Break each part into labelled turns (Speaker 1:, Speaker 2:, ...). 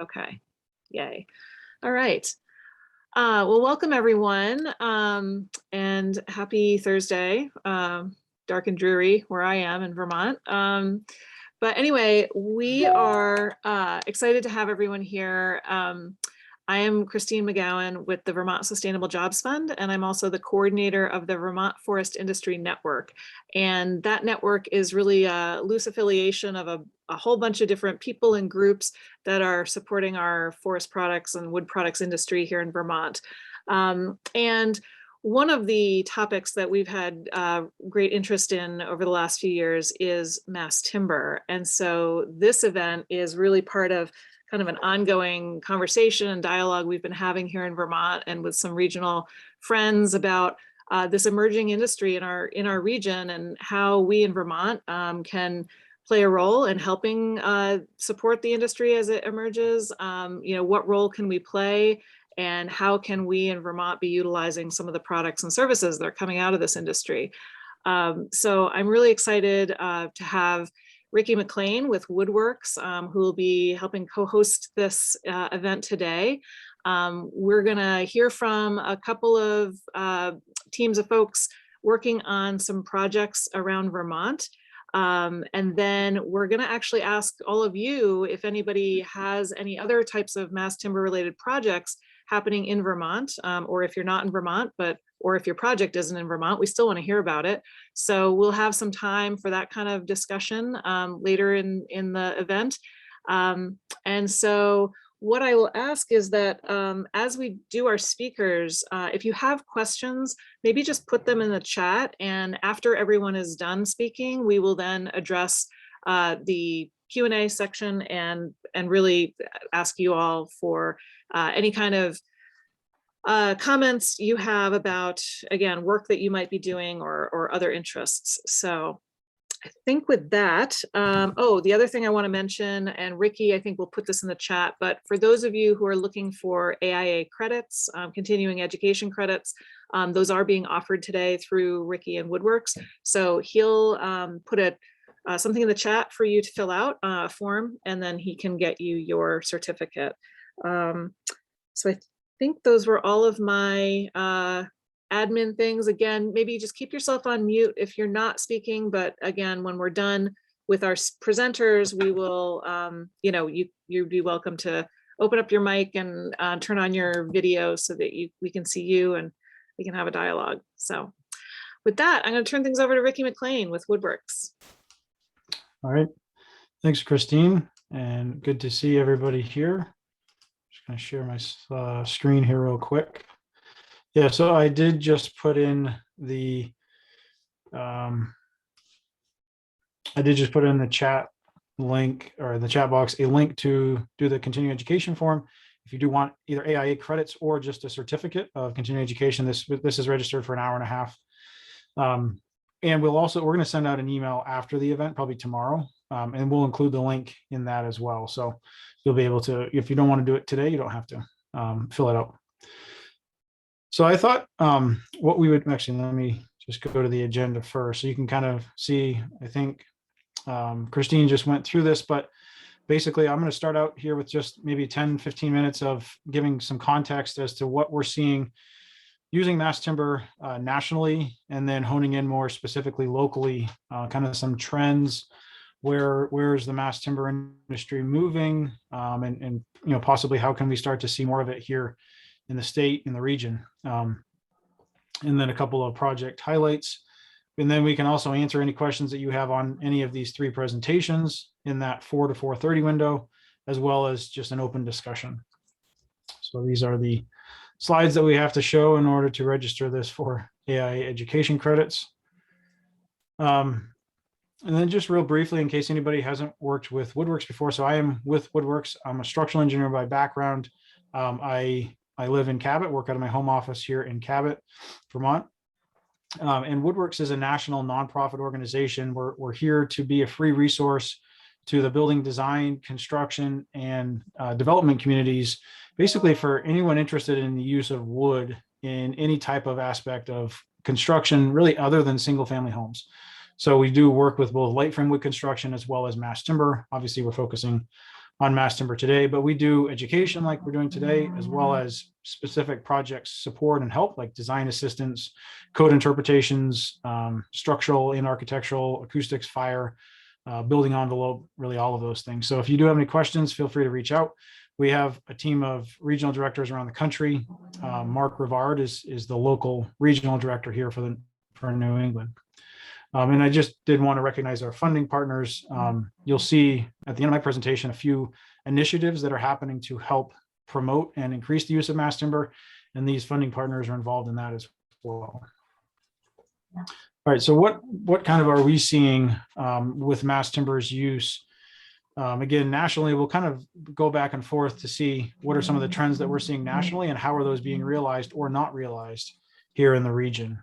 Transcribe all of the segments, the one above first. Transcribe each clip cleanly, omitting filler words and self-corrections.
Speaker 1: Okay, yay. All right. Well, welcome everyone, and happy Thursday. Dark and dreary where I am in Vermont. But anyway, we are excited to have everyone here. I am Christine McGowan with the Vermont Sustainable Jobs Fund, and I'm also the coordinator of the Vermont Forest Industry Network. And that network is really a loose affiliation of a whole bunch of different people and groups that are supporting our forest products and wood products industry here in Vermont. And one of the topics that we've had great interest in over the last few years is mass timber. And so this event is really part of kind of an ongoing conversation and dialogue we've been having here in Vermont and with some regional friends about this emerging industry in our region and how we in Vermont can play a role in helping support the industry as it emerges. What role can we play, and how can we in Vermont be utilizing some of the products and services that are coming out of this industry? So I'm really excited to have Ricky Mclean with Woodworks, who will be helping co-host this event today. We're gonna hear from a couple of teams of folks working on some projects around Vermont. And then we're gonna actually ask all of you if anybody has any other types of mass timber related projects happening in Vermont, or if you're not in Vermont, or if your project isn't in Vermont, we still want to hear about it. So we'll have some time for that kind of discussion later in the event. And so what I will ask is that as we do our speakers, if you have questions, maybe just put them in the chat, and after everyone is done speaking, we will then address the Q&A section and really ask you all for any kind of comments you have about, again, work that you might be doing or other interests. So I think with that, the other thing I want to mention, and Ricky, I think we'll put this in the chat, but for those of you who are looking for AIA credits, continuing education credits, those are being offered today through Ricky and Woodworks. So he'll put something in the chat for you to fill out, a form, and then he can get you your certificate. So I think those were all of my admin things. Again, maybe just keep yourself on mute if you're not speaking, but again, when we're done with our presenters, we will, you'd be welcome to open up your mic and turn on your video so that we can see you and we can have a dialogue. So with that, I'm going to turn things over to Ricky Mclean with Woodworks.
Speaker 2: All right, thanks, Christine, and good to see everybody here. Just going to share my screen here real quick. Yeah, so I did just put in the chat link, or in the chat box, a link to do the continuing education form. If you do want either AIA credits or just a certificate of continuing education, this is registered for an hour and a half. And we're going to send out an email after the event, probably tomorrow, and we'll include the link in that as well. So you'll be able to, if you don't want to do it today, you don't have to fill it out. So I thought what we would, actually, let me just go to the agenda first so you can kind of see. I think Christine just went through this, but basically I'm going to start out here with just maybe 10-15 minutes of giving some context as to what we're seeing using mass timber nationally, and then honing in more specifically locally, kind of some trends. Where is the mass timber industry moving, and possibly how can we start to see more of it here in the state, in the region, and then a couple of project highlights. And then we can also answer any questions that you have on any of these three presentations in that 4 to 4:30 window, as well as just an open discussion. So these are the slides that we have to show in order to register this for AIA education credits. And then just real briefly, in case anybody hasn't worked with Woodworks before, so I am with Woodworks. I'm a structural engineer by background. I live in Cabot, work out of my home office here in Cabot, Vermont. And Woodworks is a national nonprofit organization. We're here to be a free resource to the building design, construction, and development communities, basically for anyone interested in the use of wood in any type of aspect of construction, really other than single family homes. So we do work with both light frame wood construction as well as mass timber. Obviously, we're focusing on mass timber today, but we do education like we're doing today, as well as specific project support and help like design assistance, code interpretations, structural and architectural, acoustics, fire, building envelope, really all of those things. So if you do have any questions, feel free to reach out. We have a team of regional directors around the country. Mark Rivard is the local regional director here for New England. And I just did want to recognize our funding partners. You'll see at the end of my presentation a few initiatives that are happening to help promote and increase the use of mass timber, and these funding partners are involved in that as well. All right, so what kind of are we seeing with mass timber's use? Again, nationally, we'll kind of go back and forth to see what are some of the trends that we're seeing nationally and how are those being realized or not realized here in the region.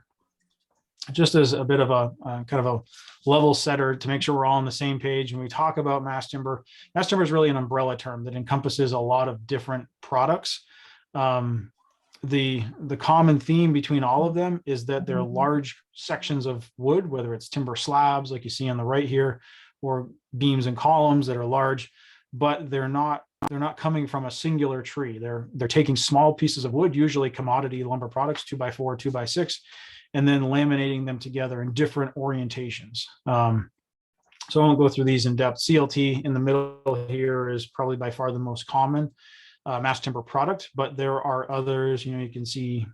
Speaker 2: Just as a bit of a kind of a level setter to make sure we're all on the same page when we talk about mass timber is really an umbrella term that encompasses a lot of different products. The common theme between all of them is that they're large sections of wood, whether it's timber slabs like you see on the right here, or beams and columns that are large, but they're not coming from a singular tree. They're taking small pieces of wood, usually commodity lumber products, 2x4, 2x6, and then laminating them together in different orientations. So I won't go through these in depth. CLT in the middle here is probably by far the most common mass timber product, but there are others. You can see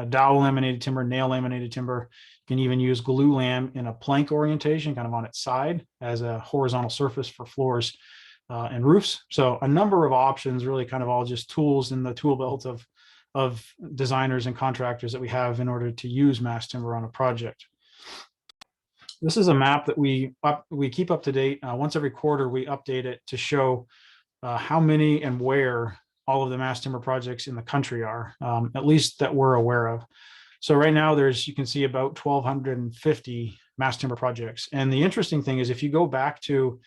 Speaker 2: dowel laminated timber, nail laminated timber. You can even use glue lam in a plank orientation, kind of on its side as a horizontal surface for floors and roofs. So a number of options, really kind of all just tools in the tool belt of designers and contractors that we have in order to use mass timber on a project. This is a map that we keep up to date. Once every quarter, we update it to show how many and where all of the mass timber projects in the country are, at least that we're aware of. So right now you can see about 1,250 mass timber projects. And the interesting thing is if you go back to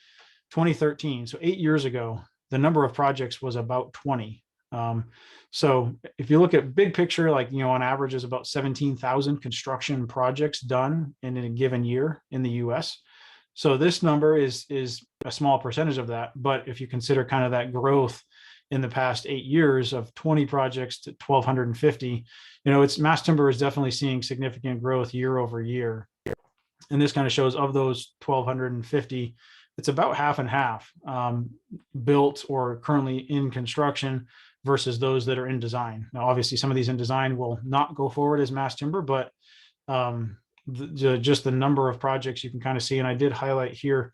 Speaker 2: 2013, so 8 years ago, the number of projects was about 20. So if you look at big picture, like, on average is about 17,000 construction projects done in a given year in the US. So this number is a small percentage of that. But if you consider kind of that growth in the past 8 years of 20 projects to 1,250, it's mass timber is definitely seeing significant growth year over year. And this kind of shows of those 1,250, it's about half and half built or currently in construction versus those that are in design. Now, obviously, some of these in design will not go forward as mass timber, but just the number of projects you can kind of see. And I did highlight here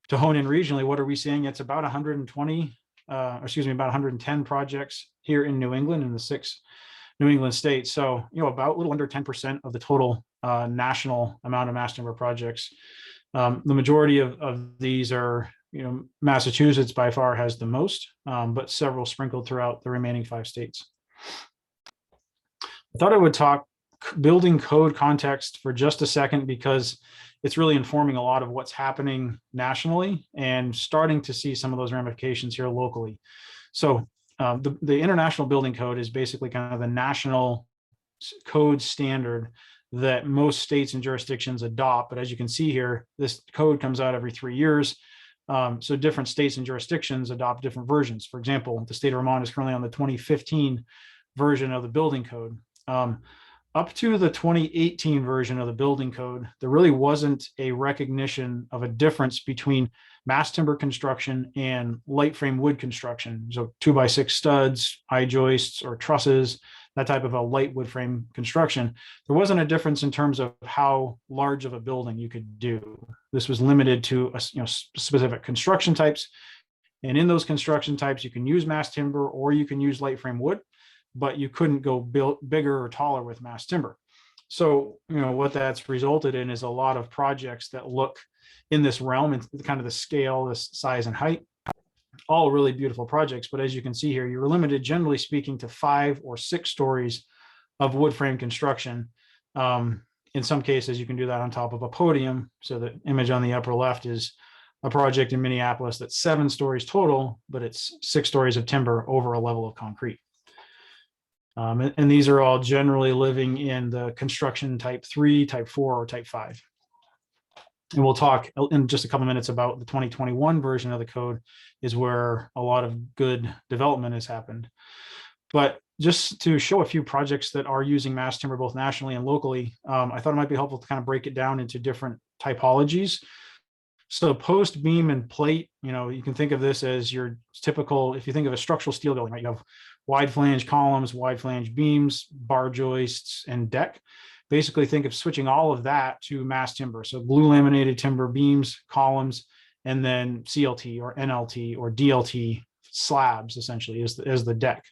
Speaker 2: to hone in regionally, what are we seeing? It's about 110 projects here in New England, in the 6 New England states. So, about a little under 10% of the total national amount of mass timber projects. The majority of these are, Massachusetts by far has the most, but several sprinkled throughout the remaining 5 states. I thought I would talk building code context for just a second, because it's really informing a lot of what's happening nationally and starting to see some of those ramifications here locally. So the International Building Code is basically kind of the national code standard that most states and jurisdictions adopt. But as you can see here, this code comes out every 3 years. So different states and jurisdictions adopt different versions. For example, the state of Vermont is currently on the 2015 version of the building code. Up to the 2018 version of the building code, there really wasn't a recognition of a difference between mass timber construction and light frame wood construction. So 2x6 studs, I-joists, or trusses, that type of a light wood frame construction. There wasn't a difference in terms of how large of a building you could do. This was limited to specific construction types. And in those construction types, you can use mass timber or you can use light frame wood, but you couldn't go bigger or taller with mass timber. So, what that's resulted in is a lot of projects that look in this realm and kind of the scale, the size and height, all really beautiful projects. But as you can see here, you're limited, generally speaking, to 5 or 6 stories of wood frame construction. In some cases, you can do that on top of a podium. So the image on the upper left is a project in Minneapolis that's 7 stories total, but it's 6 stories of timber over a level of concrete. And these are all generally living in the construction type 3, type 4, or type 5. And we'll talk in just a couple minutes about the 2021 version of the code is where a lot of good development has happened. But just to show a few projects that are using mass timber both nationally and locally, I thought it might be helpful to kind of break it down into different typologies. So post, beam, and plate, you can think of this as your typical, if you think of a structural steel building, right? You have wide flange columns, wide flange beams, bar joists, and deck. Basically think of switching all of that to mass timber. So glue laminated timber beams, columns, and then CLT or NLT or DLT slabs essentially is the deck.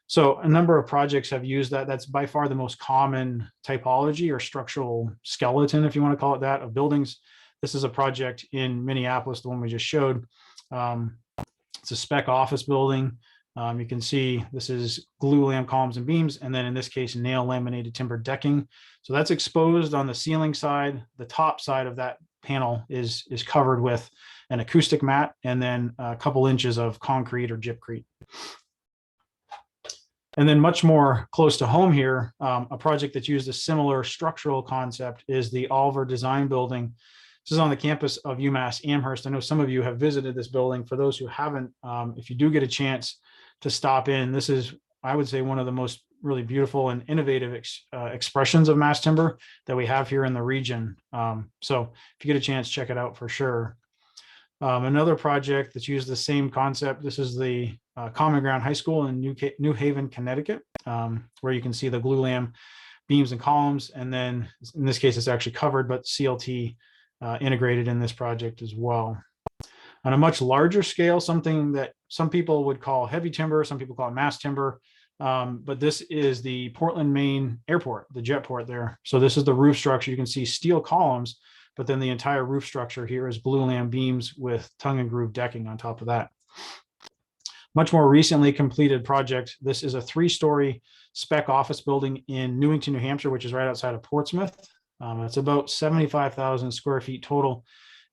Speaker 2: So a number of projects have used that. That's by far the most common typology or structural skeleton, if you want to call it that, of buildings. This is a project in Minneapolis, the one we just showed. It's a spec office building. You can see this is glue lam columns and beams, and then in this case, nail laminated timber decking. So that's exposed on the ceiling side. The top side of that panel is covered with an acoustic mat and then a couple inches of concrete or gypcrete. And then much more close to home here, a project that's used a similar structural concept is the Oliver Design Building. This is on the campus of UMass Amherst. I know some of you have visited this building. For those who haven't, if you do get a chance to stop in, this is, I would say, one of the most really beautiful and innovative expressions of mass timber that we have here in the region. So if you get a chance, check it out for sure. Another project that's used the same concept. This is the Common Ground High School in New Haven, Connecticut, where you can see the glue lam beams and columns. And then in this case, it's actually covered, but CLT integrated in this project as well. On a much larger scale, something that some people would call heavy timber, some people call it mass timber, but this is the Portland, Maine airport, the jet port there. So this is the roof structure. You can see steel columns, but then the entire roof structure here is glue lam beams with tongue and groove decking on top of that. Much more recently completed project. This is a 3-story spec office building in Newington, New Hampshire, which is right outside of Portsmouth. It's about 75,000 square feet total.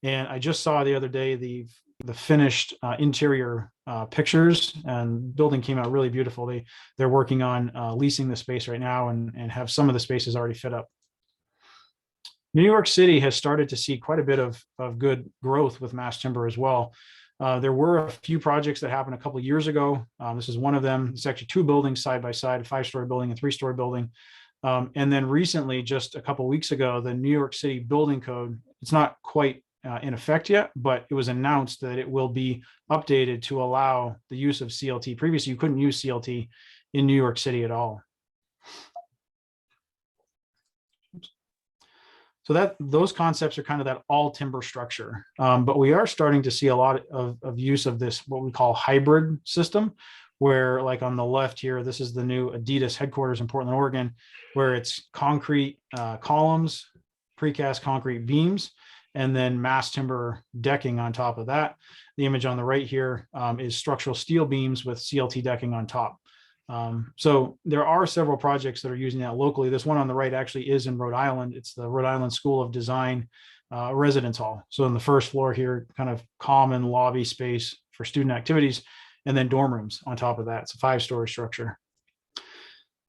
Speaker 2: And I just saw the other day the finished interior pictures, and building came out really beautiful. They're working on leasing the space right now and have some of the spaces already fit up. New York City has started to see quite a bit of good growth with mass timber as well. There were a few projects that happened a couple of years ago. This is one of them. It's actually 2 buildings side by side, a 5-story building, a 3-story building. And then recently, just a couple of weeks ago, the New York City Building Code, it's not quite in effect yet, but it was announced that it will be updated to allow the use of CLT. Previously, you couldn't use CLT in New York City at all. So those concepts are kind of that all timber structure. But we are starting to see a lot of use of this, what we call hybrid system, where like on the left here, this is the new Adidas headquarters in Portland, Oregon, where it's concrete columns, precast concrete beams, and then mass timber decking on top of that. The image on the right here is structural steel beams with CLT decking on top. So there are several projects that are using that locally. This one on the right actually is in Rhode Island. It's the Rhode Island School of Design residence hall. So on the first floor here, kind of common lobby space for student activities, and then dorm rooms on top of that. It's a 5-story structure.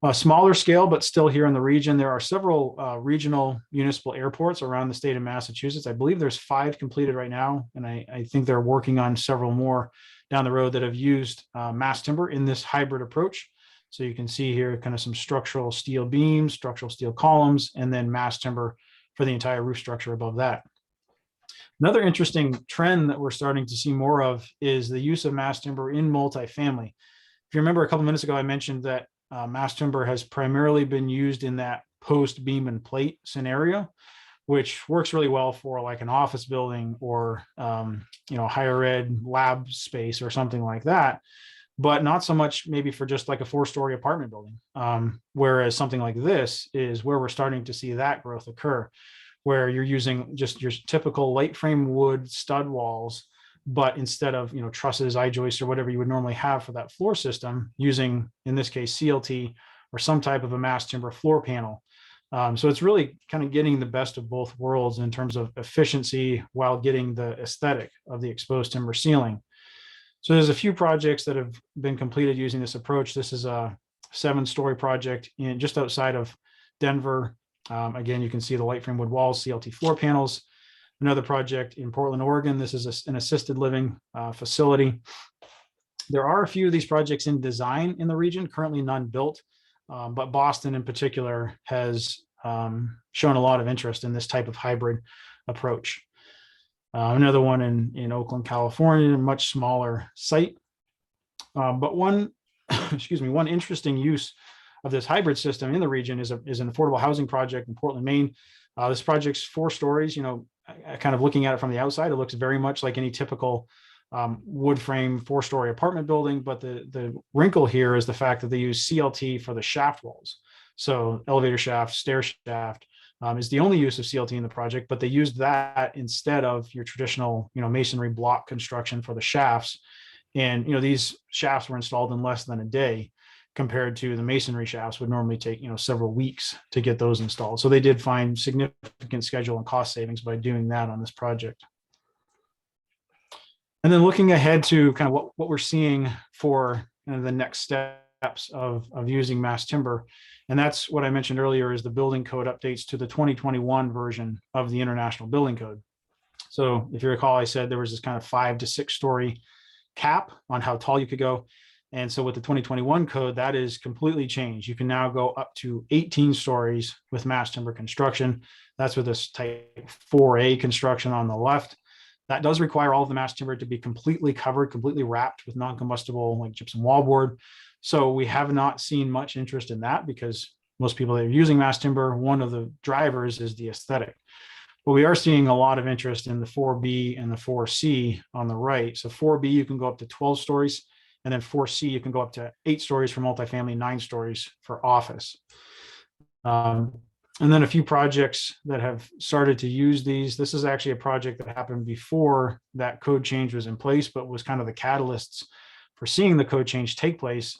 Speaker 2: A smaller scale, but still here in the region, there are several regional municipal airports around the state of Massachusetts. I believe there's 5 completed right now, and I think they're working on several more down the road that have used mass timber in this hybrid approach. So you can see here kind of some structural steel beams, structural steel columns, and then mass timber for the entire roof structure above that. Another interesting trend that we're starting to see more of is the use of mass timber in multifamily. If you remember a couple minutes ago, I mentioned that mass timber has primarily been used in that post beam and plate scenario, which works really well for like an office building or higher ed lab space or something like that, but not so much maybe for just like a 4-story apartment building. Whereas something like this is where we're starting to see that growth occur, where you're using just your typical light frame wood stud walls, but instead of trusses, I-joists, or whatever you would normally have for that floor system, using, in this case, CLT or some type of a mass timber floor panel. So it's really kind of getting the best of both worlds in terms of efficiency while getting the aesthetic of the exposed timber ceiling. So there's a few projects that have been completed using this approach. This is a 7-story project just outside of Denver. Again, you can see the light frame wood walls, CLT floor panels. another project in Portland, Oregon. This is an assisted living facility. There are a few of these projects in design in the region, currently none built, but Boston in particular has shown a lot of interest in this type of hybrid approach. Another one in Oakland, California, a much smaller site. But one, excuse me, one interesting use of this hybrid system in the region is an affordable housing project in Portland, Maine. This project's 4 stories. Kind of looking at it from the outside, it looks very much like any typical wood frame 4-story apartment building. But the wrinkle here is the fact that they use CLT for the shaft walls. So elevator shaft, stair shaft is the only use of CLT in the project, but they used that instead of your traditional, masonry block construction for the shafts. And, these shafts were installed in less than a day compared to the masonry shafts would normally take, several weeks to get those installed. So they did find significant schedule and cost savings by doing that on this project. And then looking ahead to kind of what we're seeing for the next steps of using mass timber. And that's what I mentioned earlier is the building code updates to the 2021 version of the International Building Code. So if you recall, I said there was this kind of 5 to 6 story cap on how tall you could go. And so with the 2021 code, that is completely changed. You can now go up to 18 stories with mass timber construction. That's with this type 4A construction on the left. That does require all of the mass timber to be completely covered, completely wrapped with non-combustible like gypsum wallboard. So we have not seen much interest in that because most people that are using mass timber, one of the drivers is the aesthetic. But we are seeing a lot of interest in the 4B and the 4C on the right. So 4B, you can go up to 12 stories. And then 4C, you can go up to 8 stories for multifamily, 9 stories for office. And then a few projects that have started to use these. This is actually a project that happened before that code change was in place, but was kind of the catalysts for seeing the code change take place.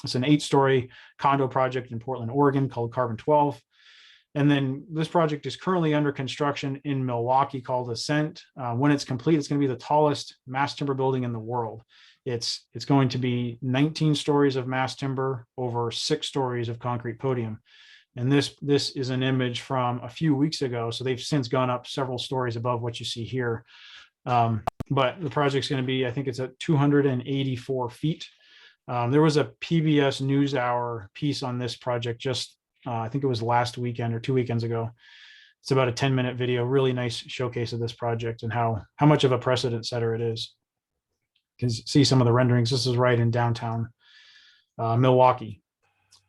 Speaker 2: It's an 8-story condo project in Portland, Oregon called Carbon 12. And then this project is currently under construction in Milwaukee called Ascent. When it's complete, it's going to be the tallest mass timber building in the world. It's going to be 19 stories of mass timber over 6 stories of concrete podium. And this is an image from a few weeks ago. So they've since gone up several stories above what you see here. But the project's going to be, I think it's at 284 feet. There was a PBS NewsHour piece on this project just I think it was last weekend or 2 weekends ago. It's about a 10-minute video, really nice showcase of this project and how much of a precedent setter it is. You can see some of the renderings. This is right in downtown Milwaukee.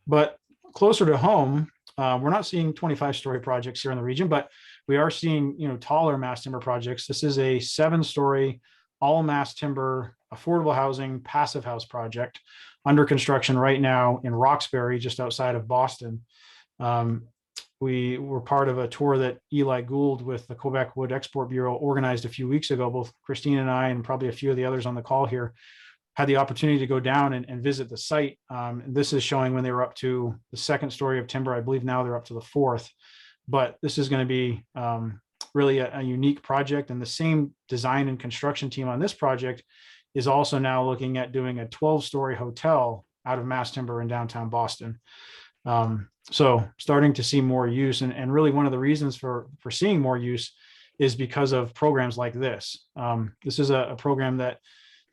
Speaker 2: But closer to home, we're not seeing 25-story projects here in the region, but we are seeing taller mass timber projects. This is a 7-story all mass timber affordable housing passive house project under construction right now in Roxbury, just outside of Boston. We were part of a tour that Eli Gould with the Quebec Wood Export Bureau organized a few weeks ago. Both Christine and I, and probably a few of the others on the call here, had the opportunity to go down and visit the site. This is showing when they were up to the 2nd story of timber. I believe now they're up to the 4th. But this is going to be really a unique project. And the same design and construction team on this project is also now looking at doing a 12-story hotel out of mass timber in downtown Boston. So starting to see more use, and really one of the reasons for seeing more use is because of programs like this. This is a program that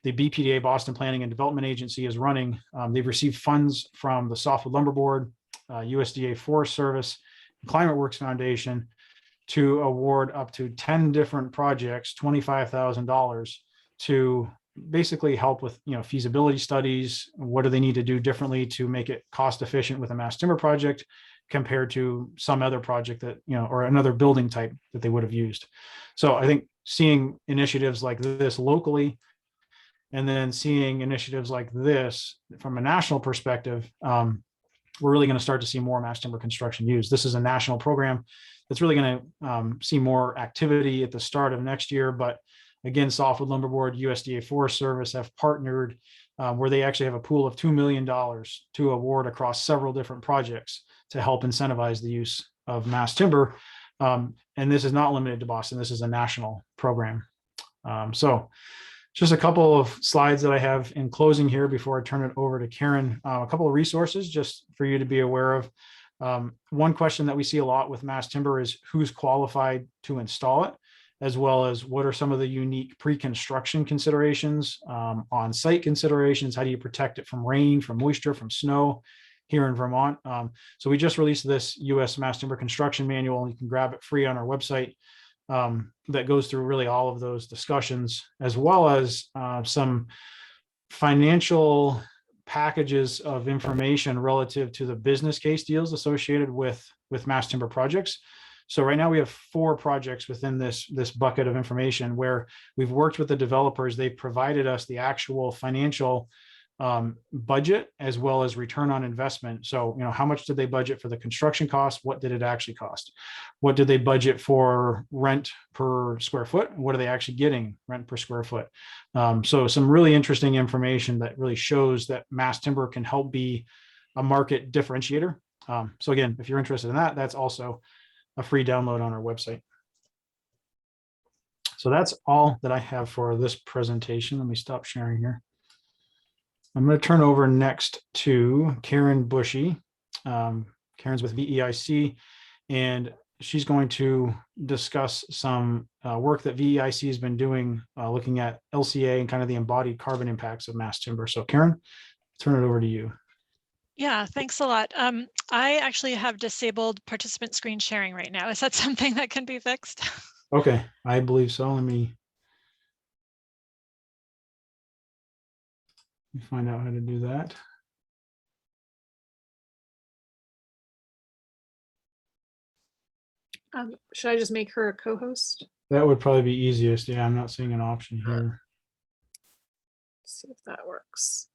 Speaker 2: the BPDA, Boston Planning and Development Agency, is running. They've received funds from the Softwood Lumber Board, USDA Forest Service, Climate Works Foundation to award up to 10 different projects, $25,000 to basically help with feasibility studies. What do they need to do differently to make it cost efficient with a mass timber project compared to some other project that or another building type that they would have used. So I think seeing initiatives like this locally and then seeing initiatives like this from a national perspective, we're really going to start to see more mass timber construction used. This is a national program that's really going to see more activity at the start of next year. But again, Softwood Lumber Board, USDA Forest Service have partnered where they actually have a pool of $2 million to award across several different projects to help incentivize the use of mass timber. And this is not limited to Boston. This is a national program. So just a couple of slides that I have in closing here before I turn it over to Karen. A couple of resources just for you to be aware of. One question that we see a lot with mass timber is who's qualified to install it. as well as what are some of the unique pre-construction considerations, on-site considerations. How do you protect it from rain, from moisture, from snow here in Vermont? So we just released this U.S. Mass Timber Construction Manual, and you can grab it free on our website. That goes through really all of those discussions, as well as some financial packages of information relative to the business case deals associated with mass timber projects. So right now we have 4 projects within this bucket of information where we've worked with the developers. They've provided us the actual financial budget as well as return on investment. So, how much did they budget for the construction cost? What did it actually cost? What did they budget for rent per square foot? What are they actually getting rent per square foot? So some really interesting information that really shows that mass timber can help be a market differentiator. So again, if you're interested in that, that's also a free download on our website. So that's all that I have for this presentation. Let me stop sharing here. I'm going to turn over next to Karen Bushy. Karen's with VEIC, and she's going to discuss some work that VEIC has been doing, looking at LCA and kind of the embodied carbon impacts of mass timber. So Karen, turn it over to you.
Speaker 3: Yeah, thanks a lot. I actually have disabled participant screen sharing right now. Is that something that can be fixed?
Speaker 2: Okay, I believe so. Let me find out how to do that.
Speaker 1: Should I just make her a co-host?
Speaker 2: That would probably be easiest. Yeah, I'm not seeing an option here.
Speaker 1: Let's see if that works.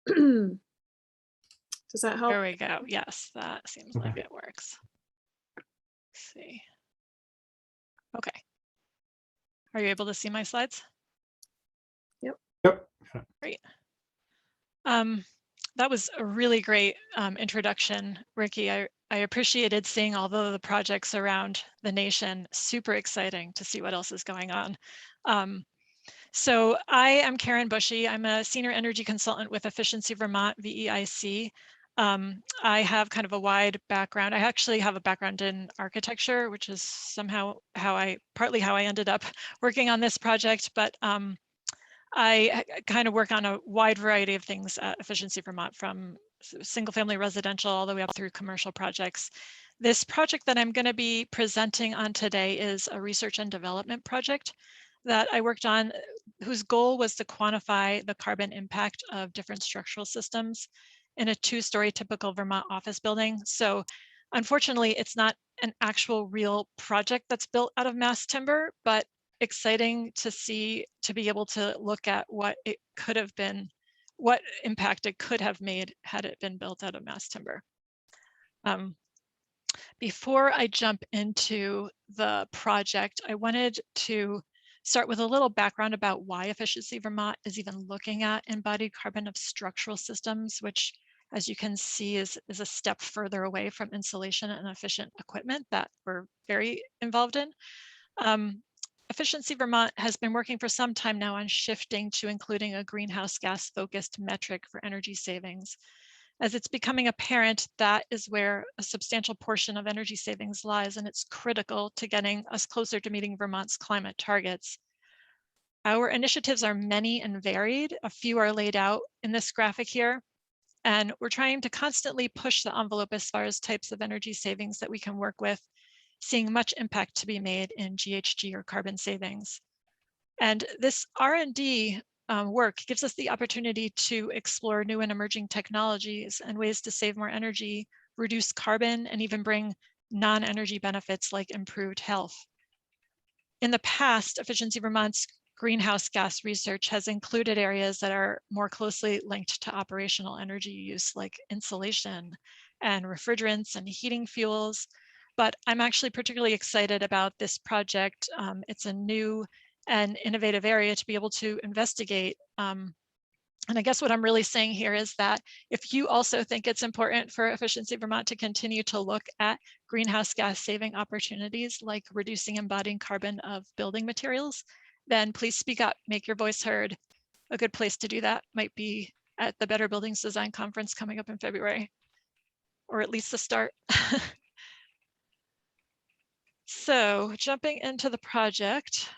Speaker 1: Does that help?
Speaker 3: There we go. Yes, that seems like it works. Let's see. Okay. Are you able to see my slides?
Speaker 2: Yep.
Speaker 3: Great. That was a really great introduction, Ricky. I appreciated seeing all the projects around the nation. Super exciting to see what else is going on. So I am Karen Bushy. I'm a senior energy consultant with Efficiency Vermont, VEIC. I have kind of a wide background. I actually have a background in architecture, which is somehow partly how I ended up working on this project, but I kind of work on a wide variety of things at Efficiency Vermont, from single family residential all the way up through commercial projects. This project that I'm going to be presenting on today is a research and development project that I worked on, whose goal was to quantify the carbon impact of different structural systems in a 2-story typical Vermont office building. So unfortunately, it's not an actual real project that's built out of mass timber, but exciting to see, to be able to look at what it could have been, what impact it could have made had it been built out of mass timber. Before I jump into the project, I wanted to start with a little background about why Efficiency Vermont is even looking at embodied carbon of structural systems, which, as you can see, is a step further away from insulation and efficient equipment that we're very involved in. Efficiency Vermont has been working for some time now on shifting to including a greenhouse gas focused metric for energy savings. As it's becoming apparent, that is where a substantial portion of energy savings lies, and it's critical to getting us closer to meeting Vermont's climate targets. Our initiatives are many and varied. A few are laid out in this graphic here, and we're trying to constantly push the envelope as far as types of energy savings that we can work with, seeing much impact to be made in GHG or carbon savings. And this R&D work gives us the opportunity to explore new and emerging technologies and ways to save more energy, reduce carbon, and even bring non-energy benefits like improved health. In the past, Efficiency Vermont's greenhouse gas research has included areas that are more closely linked to operational energy use, like insulation and refrigerants and heating fuels. But I'm actually particularly excited about this project. It's a new and innovative area to be able to investigate. And I guess what I'm really saying here is that if you also think it's important for Efficiency Vermont to continue to look at greenhouse gas saving opportunities like reducing embodied carbon of building materials, then please speak up, make your voice heard. A good place to do that might be at the Better Buildings Design Conference coming up in February, or at least the start. So jumping into the project,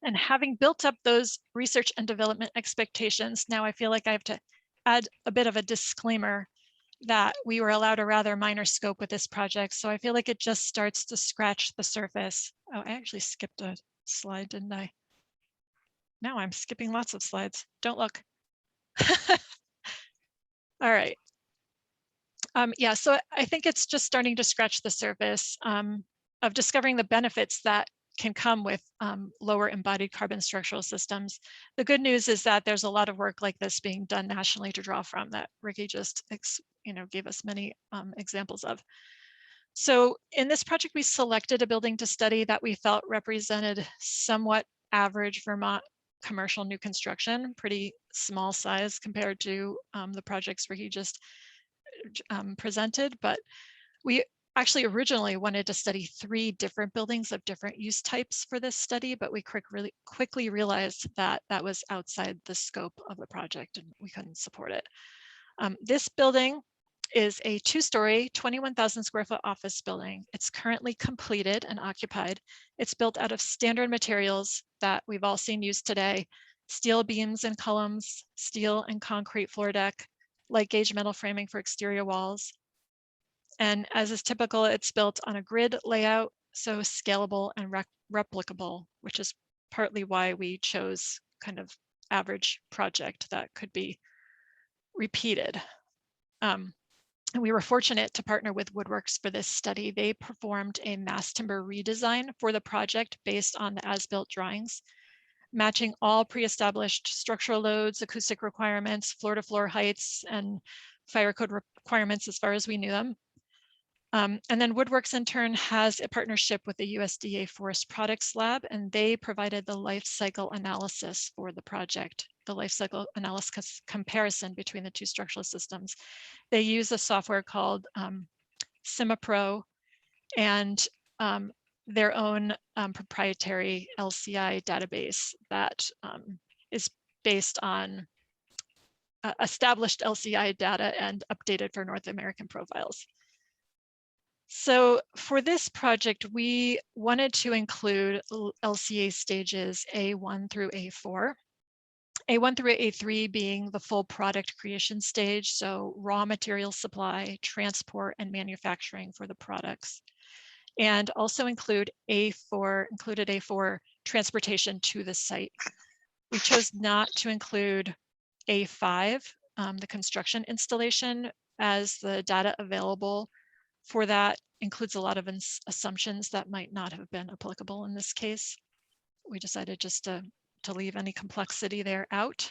Speaker 3: and having built up those research and development expectations, now I feel like I have to add a bit of a disclaimer that we were allowed a rather minor scope with this project. So I feel like it just starts to scratch the surface. Oh, I actually skipped a slide, didn't I? Now I'm skipping lots of slides. Don't look. All right. Yeah, so I think it's just starting to scratch the surface of discovering the benefits that can come with lower embodied carbon structural systems. The good news is that there's a lot of work like this being done nationally to draw from that Ricky just gave us many examples of. So in this project, we selected a building to study that we felt represented somewhat average Vermont commercial new construction, pretty small size compared to the projects Ricky just presented, but we actually originally wanted to study 3 different buildings of different use types for this study, but we really quickly realized that that was outside the scope of the project and we couldn't support it. This building is a 2-story, 21,000 square foot office building. It's currently completed and occupied. It's built out of standard materials that we've all seen used today: steel beams and columns, steel and concrete floor deck, light gauge metal framing for exterior walls. And as is typical, it's built on a grid layout, so scalable and replicable, which is partly why we chose kind of average project that could be repeated. And we were fortunate to partner with Woodworks for this study. They performed a mass timber redesign for the project based on the as-built drawings, matching all pre-established structural loads, acoustic requirements, floor-to-floor heights, and fire code requirements as far as we knew them. And then Woodworks in turn has a partnership with the USDA Forest Products Lab, and they provided the life cycle analysis for the project, the life cycle analysis comparison between the 2 structural systems. They use a software called CIMAPRO and their own proprietary LCI database that is based on established LCI data and updated for North American profiles. So for this project, we wanted to include LCA stages A1 through A4. A1 through A3 being the full product creation stage, so raw material supply, transport, and manufacturing for the products. And also included A4 transportation to the site. We chose not to include A5, the construction installation, as the data available for that includes a lot of assumptions that might not have been applicable in this case. We decided just to leave any complexity there out.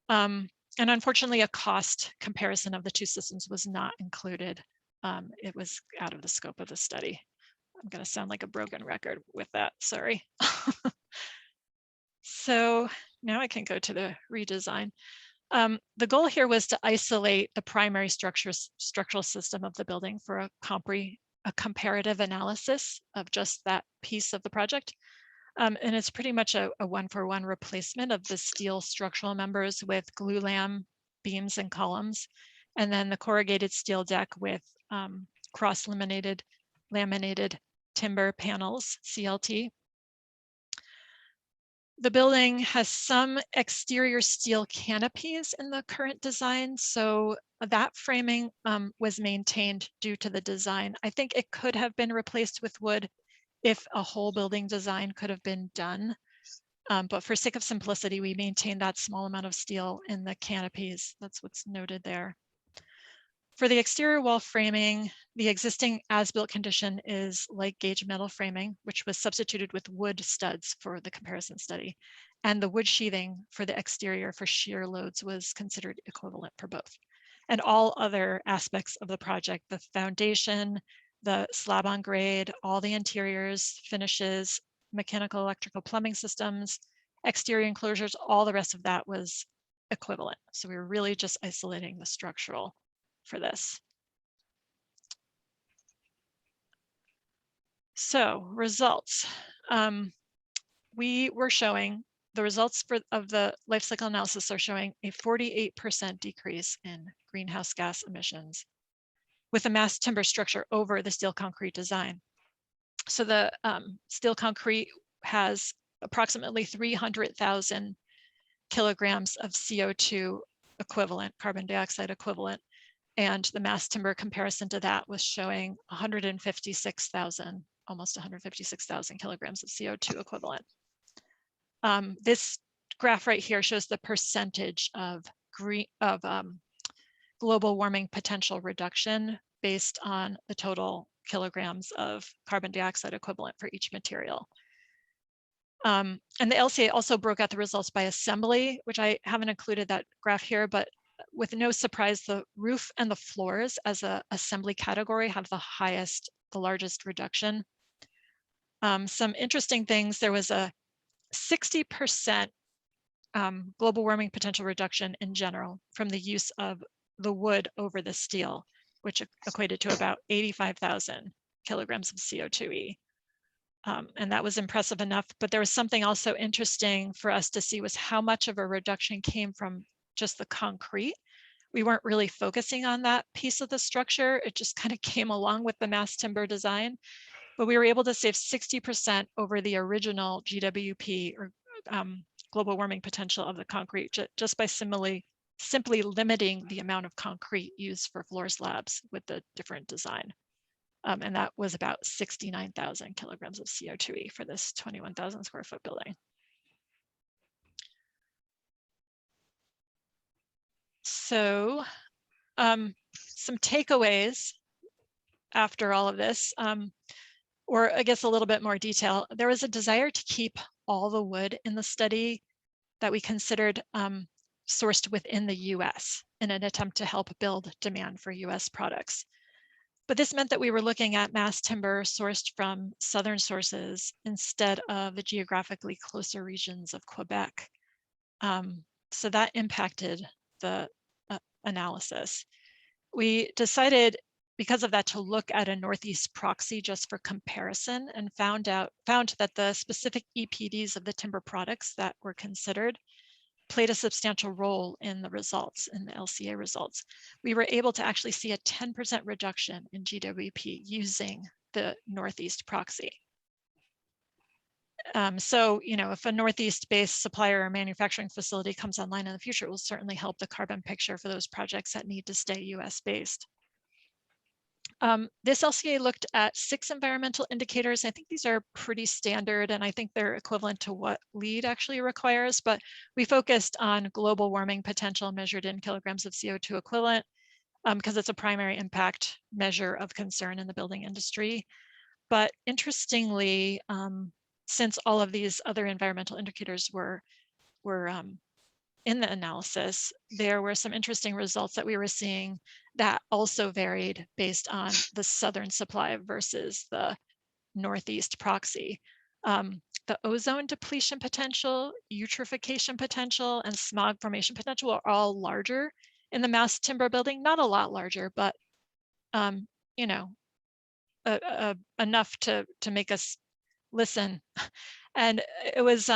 Speaker 3: And unfortunately, a cost comparison of the 2 systems was not included. It was out of the scope of the study. I'm going to sound like a broken record with that, sorry. So now I can go to the redesign. The goal here was to isolate the primary structural system of the building for a comparative analysis of just that piece of the project. And it's pretty much a 1-for-1 replacement of the steel structural members with glulam beams and columns, and then the corrugated steel deck with cross-laminated timber panels, CLT. The building has some exterior steel canopies in the current design, so that framing was maintained due to the design. I think it could have been replaced with wood if a whole building design could have been done. But for sake of simplicity, we maintained that small amount of steel in the canopies. That's what's noted there. For the exterior wall framing, the existing as-built condition is light gauge metal framing, which was substituted with wood studs for the comparison study. And the wood sheathing for the exterior for shear loads was considered equivalent for both. And all other aspects of the project, the foundation, the slab on grade, all the interiors, finishes, mechanical, electrical, plumbing systems, exterior enclosures, all the rest of that was equivalent. So we were really just isolating the structural for this. So results. We were showing the results of the life cycle analysis are showing a 48% decrease in greenhouse gas emissions. with a mass timber structure over the steel concrete design. So the steel concrete has approximately 300,000 kilograms of CO2 equivalent, carbon dioxide equivalent, and the mass timber comparison to that was showing 156,000, almost 156,000 kilograms of CO2 equivalent. This graph right here shows the percentage of global warming potential reduction based on the total kilograms of carbon dioxide equivalent for each material. And the LCA also broke out the results by assembly, which I haven't included that graph here, but with no surprise, the roof and the floors as a assembly category have the largest reduction. Some interesting things, there was a 60% global warming potential reduction in general from the use of the wood over the steel, which equated to about 85,000 kilograms of CO2e. And that was impressive enough, but there was something also interesting for us to see was how much of a reduction came from just the concrete. We weren't really focusing on that piece of the structure. It just kind of came along with the mass timber design, but we were able to save 60% over the original GWP or global warming potential of the concrete just by simply limiting the amount of concrete used for floor slabs with the different design. And that was about 69,000 kilograms of CO2e for this 21,000 square foot building. So some takeaways after all of this, or I guess a little bit more detail. There was a desire to keep all the wood in the study that we considered sourced within the US in an attempt to help build demand for US products. But this meant that we were looking at mass timber sourced from southern sources instead of the geographically closer regions of Quebec. So that impacted the analysis. We decided because of that to look at a Northeast proxy just for comparison and found that the specific EPDs of the timber products that were considered played a substantial role in the results, in the LCA results. We were able to actually see a 10% reduction in GWP using the Northeast proxy. So, if a Northeast-based supplier or manufacturing facility comes online in the future, it will certainly help the carbon picture for those projects that need to stay US-based. This LCA looked at 6 environmental indicators. I think these are pretty standard, and I think they're equivalent to what LEED actually requires, but we focused on global warming potential measured in kilograms of CO2 equivalent because it's a primary impact measure of concern in the building industry. But interestingly, since all of these other environmental indicators were in the analysis, there were some interesting results that we were seeing that also varied based on the southern supply versus the Northeast proxy. The ozone depletion potential, eutrophication potential, and smog formation potential are all larger in the mass timber building, not a lot larger, but enough to make us listen. And it was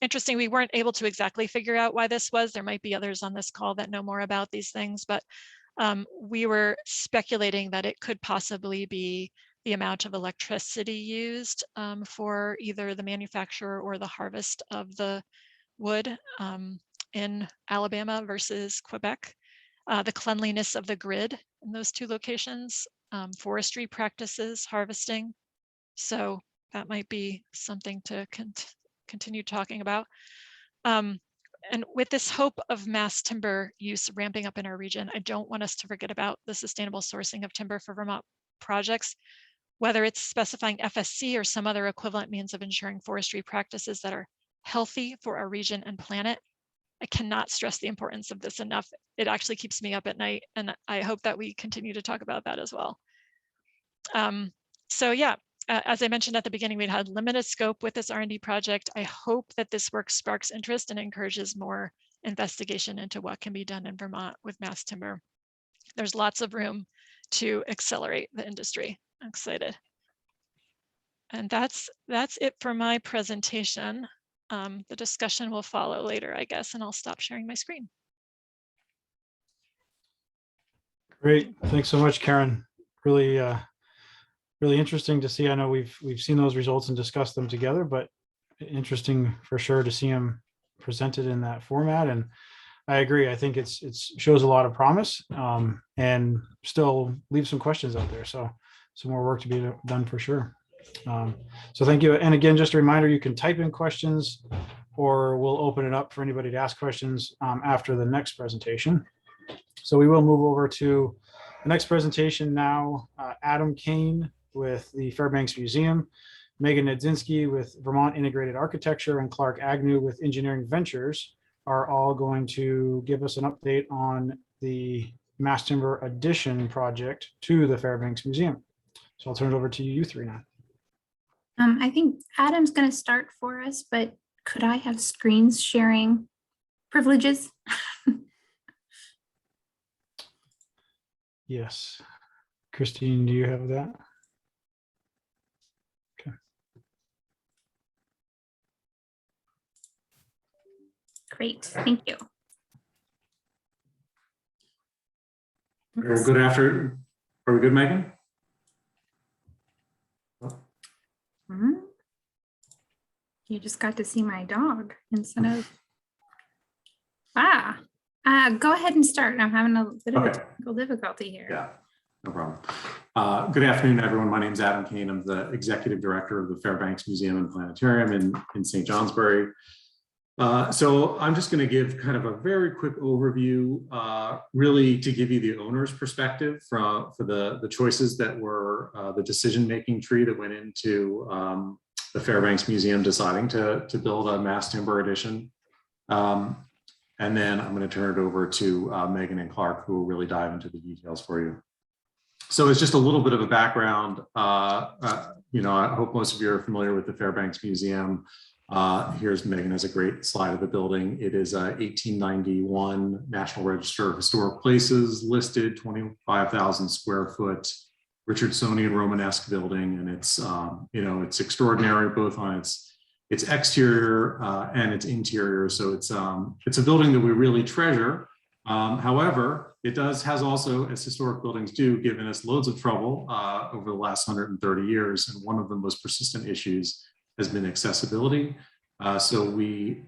Speaker 3: interesting. We weren't able to exactly figure out why this was. There might be others on this call that know more about these things, but we were speculating that it could possibly be the amount of electricity used for either the manufacture or the harvest of the wood in Alabama versus Quebec, the cleanliness of the grid in those 2 locations, forestry practices, harvesting. So that might be something to continue talking about. And with this hope of mass timber use ramping up in our region, I don't want us to forget about the sustainable sourcing of timber for Vermont projects, whether it's specifying FSC or some other equivalent means of ensuring forestry practices that are healthy for our region and planet. I cannot stress the importance of this enough. It actually keeps me up at night, and I hope that we continue to talk about that as well. So yeah, as I mentioned at the beginning, we'd had limited scope with this R&D project. I hope that this work sparks interest and encourages more investigation into what can be done in Vermont with mass timber. There's lots of room to accelerate the industry. I'm excited. And that's it for my presentation. The discussion will follow later, I guess, and I'll stop sharing my screen.
Speaker 2: Great. Thanks so much, Karen. really, really interesting to see. I know we've seen those results and discussed them together, but interesting for sure to see them presented in that format. And I agree. I think it shows a lot of promise, and still leave some questions out there. So some more work to be done for sure. So thank you. And again, just a reminder, you can type in questions, or we'll open it up for anybody to ask questions after the next presentation. So we will move over to the next presentation now. Adam Kane with the Fairbanks Museum, Megan Nedzinski with Vermont Integrated Architecture, and Clark Agnew with Engineering Ventures are all going to give us an update on the mass timber addition project to the Fairbanks Museum. So I'll turn it over to you three now.
Speaker 4: I think Adam's going to start for us, but could I have screens sharing privileges?
Speaker 2: Yes. Christine, do you have that? Okay.
Speaker 4: Great, thank you.
Speaker 5: Well, good afternoon. Are we good, Megan?
Speaker 4: You just got to see my dog instead of go ahead and start. I'm having a bit of a technical difficulty here.
Speaker 5: Yeah, no problem. Good afternoon, everyone. My name is Adam Kane. I'm the executive director of the Fairbanks Museum and Planetarium in St. Johnsbury. So I'm just going to give kind of a very quick overview, really to give you the owner's perspective for the choices that were the decision-making tree that went into the Fairbanks Museum deciding to build a mass timber addition. And then I'm going to turn it over to Megan and Clark, who will really dive into the details for you. So it's just a little bit of a background. You know, I hope most of you are familiar with the Fairbanks Museum. Here's Megan has a great slide of the building. It is a 1891 National Register of Historic Places listed, 25,000 square foot Richardsonian Romanesque building, and it's you know, it's extraordinary both on its exterior and its interior. So it's a building that we really treasure. However, it has also, as historic buildings do, given us loads of trouble over the last 130 years, and one of the most persistent issues has been accessibility. So we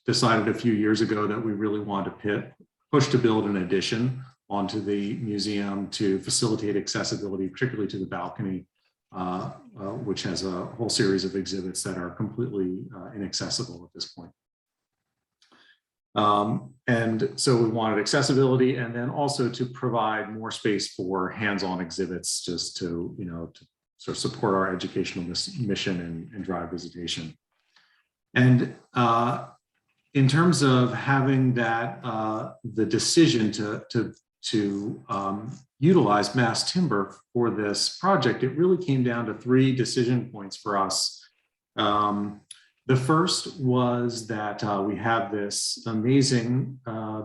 Speaker 5: decided a few years ago that we really wanted to push to build an addition onto the museum to facilitate accessibility, particularly to the balcony, which has a whole series of exhibits that are completely inaccessible at this point. And so we wanted accessibility, and then also to provide more space for hands-on exhibits, just to, you know, to sort of support our educational mission and drive visitation. And in terms of having that, the decision to utilize mass timber for this project, it really came down to three decision points for us. The first was that we have this amazing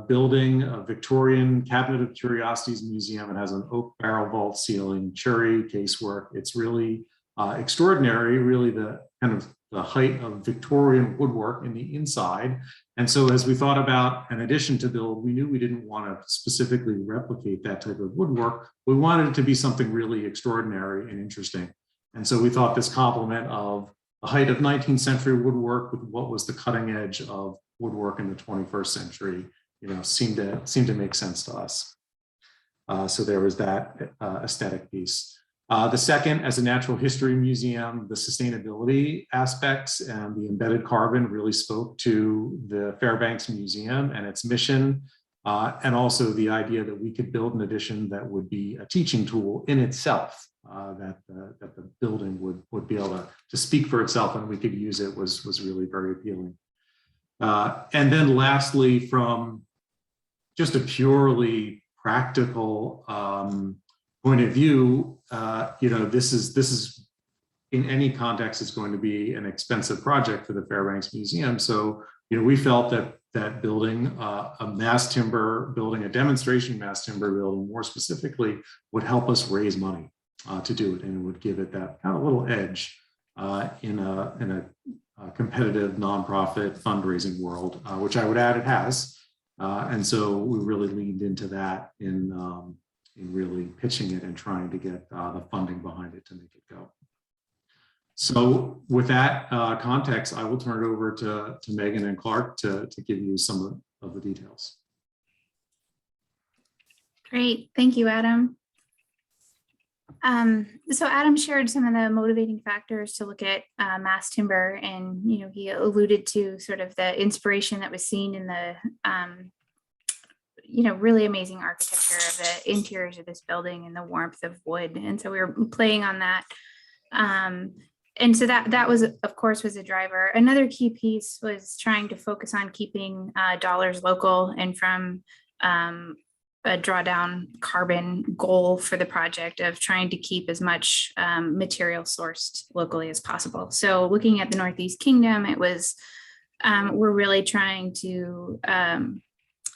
Speaker 5: building, a Victorian Cabinet of Curiosities museum. It has an oak barrel vault ceiling, cherry casework. It's really extraordinary, really the kind of the height of Victorian woodwork in the inside. And so as we thought about an addition to build, we knew we didn't want to specifically replicate that type of woodwork. We wanted it to be something really extraordinary and interesting. And so we thought this complement of the height of 19th century woodwork with what was the cutting edge of woodwork in the 21st century, you know, seemed to make sense to us. So there was that aesthetic piece. The second, as a natural history museum, the sustainability aspects and the embedded carbon really spoke to the Fairbanks Museum and its mission, and also the idea that we could build an addition that would be a teaching tool in itself, that the building would be able to speak for itself and we could use it was really very appealing. And then lastly, from just a purely practical point of view, you know, this is in any context, it's going to be an expensive project for the Fairbanks Museum. So, you know, we felt that building a mass timber building, a demonstration mass timber building, more specifically, would help us raise money to do it, and it would give it that kind of little edge in a competitive nonprofit fundraising world, which I would add it has. And so we really leaned into that in really pitching it and trying to get the funding behind it to make it go. So with that context, I will turn it over to Megan and Clark to give you some of the details.
Speaker 4: Great, thank you, Adam. So Adam shared some of the motivating factors to look at mass timber, and he alluded to sort of the inspiration that was seen in the really amazing architecture of the interiors of this building and the warmth of wood, and so we were playing on that. And so that was, of course, was a driver. Another key piece was trying to focus on keeping dollars local and from a drawdown carbon goal for the project of trying to keep as much material sourced locally as possible. So looking at the Northeast Kingdom, it was, we're really trying to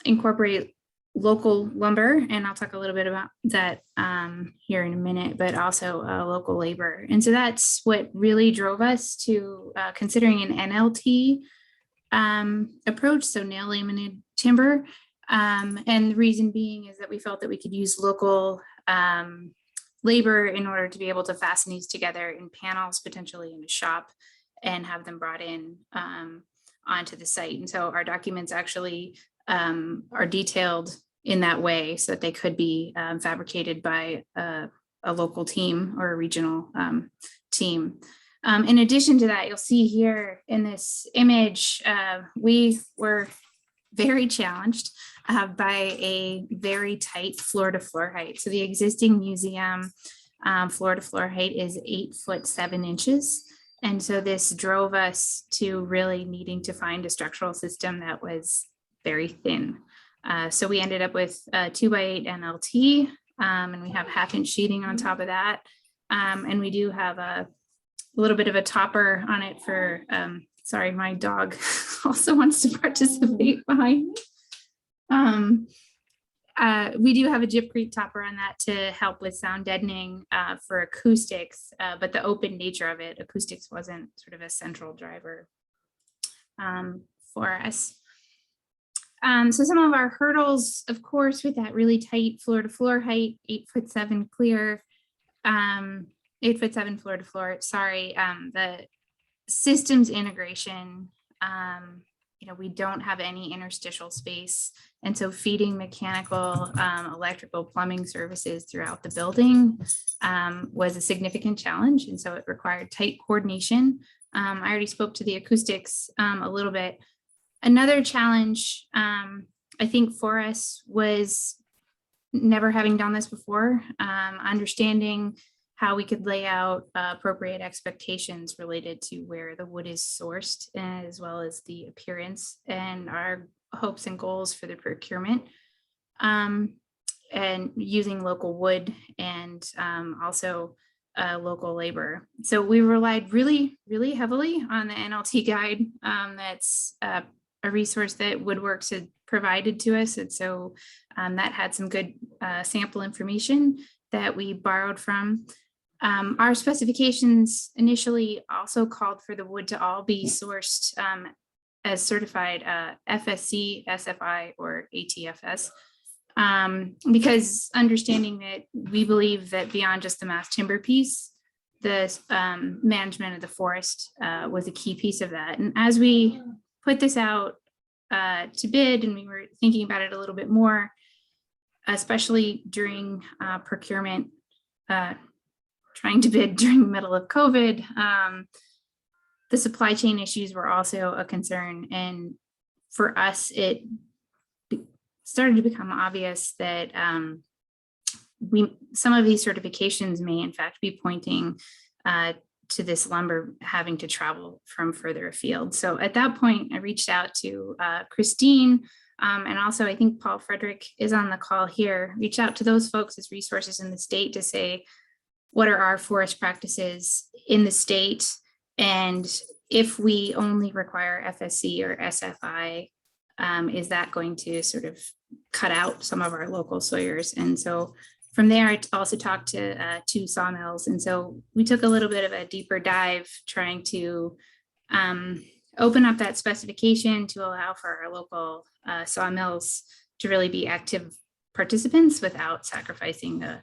Speaker 4: incorporate local lumber, and I'll talk a little bit about that here in a minute, but also local labor. And so that's what really drove us to considering an NLT approach, so nail laminated timber. And the reason being is that we felt that we could use local labor in order to be able to fasten these together in panels, potentially in a shop, and have them brought in onto the site. And so our documents actually are detailed in that way so that they could be fabricated by a local team or a regional team. In addition to that, you'll see here in this image, we were very challenged by a very tight floor to floor height. So the existing museum floor to floor height is 8'7". And so this drove us to really needing to find a structural system that was very thin. So we ended up with 2x8 NLT, and we have 1/2" sheeting on top of that. And we do have a little bit of a topper on it for, sorry, my dog also wants to participate behind me. We do have a gypcrete topper on that to help with sound deadening for acoustics, but the open nature of it, acoustics wasn't sort of a central driver for us. So some of our hurdles, of course, with that really tight floor to floor height, 8'7" clear, 8'7" floor to floor, sorry, the systems integration, we don't have any interstitial space. And so feeding mechanical, electrical, plumbing services throughout the building was a significant challenge. And so it required tight coordination. I already spoke to the acoustics a little bit. Another challenge, I think, for us was never having done this before, understanding how we could lay out appropriate expectations related to where the wood is sourced, as well as the appearance and our hopes and goals for the procurement, and using local wood and also local labor. So we relied really, really heavily on the NLT guide. That's a resource that Woodworks had provided to us. And so that had some good sample information that we borrowed from. Our specifications initially also called for the wood to all be sourced as certified FSC, SFI, or ATFS, because understanding that we believe that beyond just the mass timber piece, the management of the forest was a key piece of that. And as we put this out to bid, and we were thinking about it a little bit more, especially during procurement, trying to bid during the middle of COVID, the supply chain issues were also a concern. And for us, it started to become obvious that some of these certifications may in fact be pointing to this lumber having to travel from further afield. So at that point, I reached out to Christine, and also I think Paul Frederick is on the call here, reach out to those folks as resources in the state to say, what are our forest practices in the state? And if we only require FSC or SFI, is that going to sort of cut out some of our local sawyers? And so from there, I also talked to 2 sawmills. And so we took a little bit of a deeper dive trying to open up that specification to allow for our local sawmills to really be active participants without sacrificing the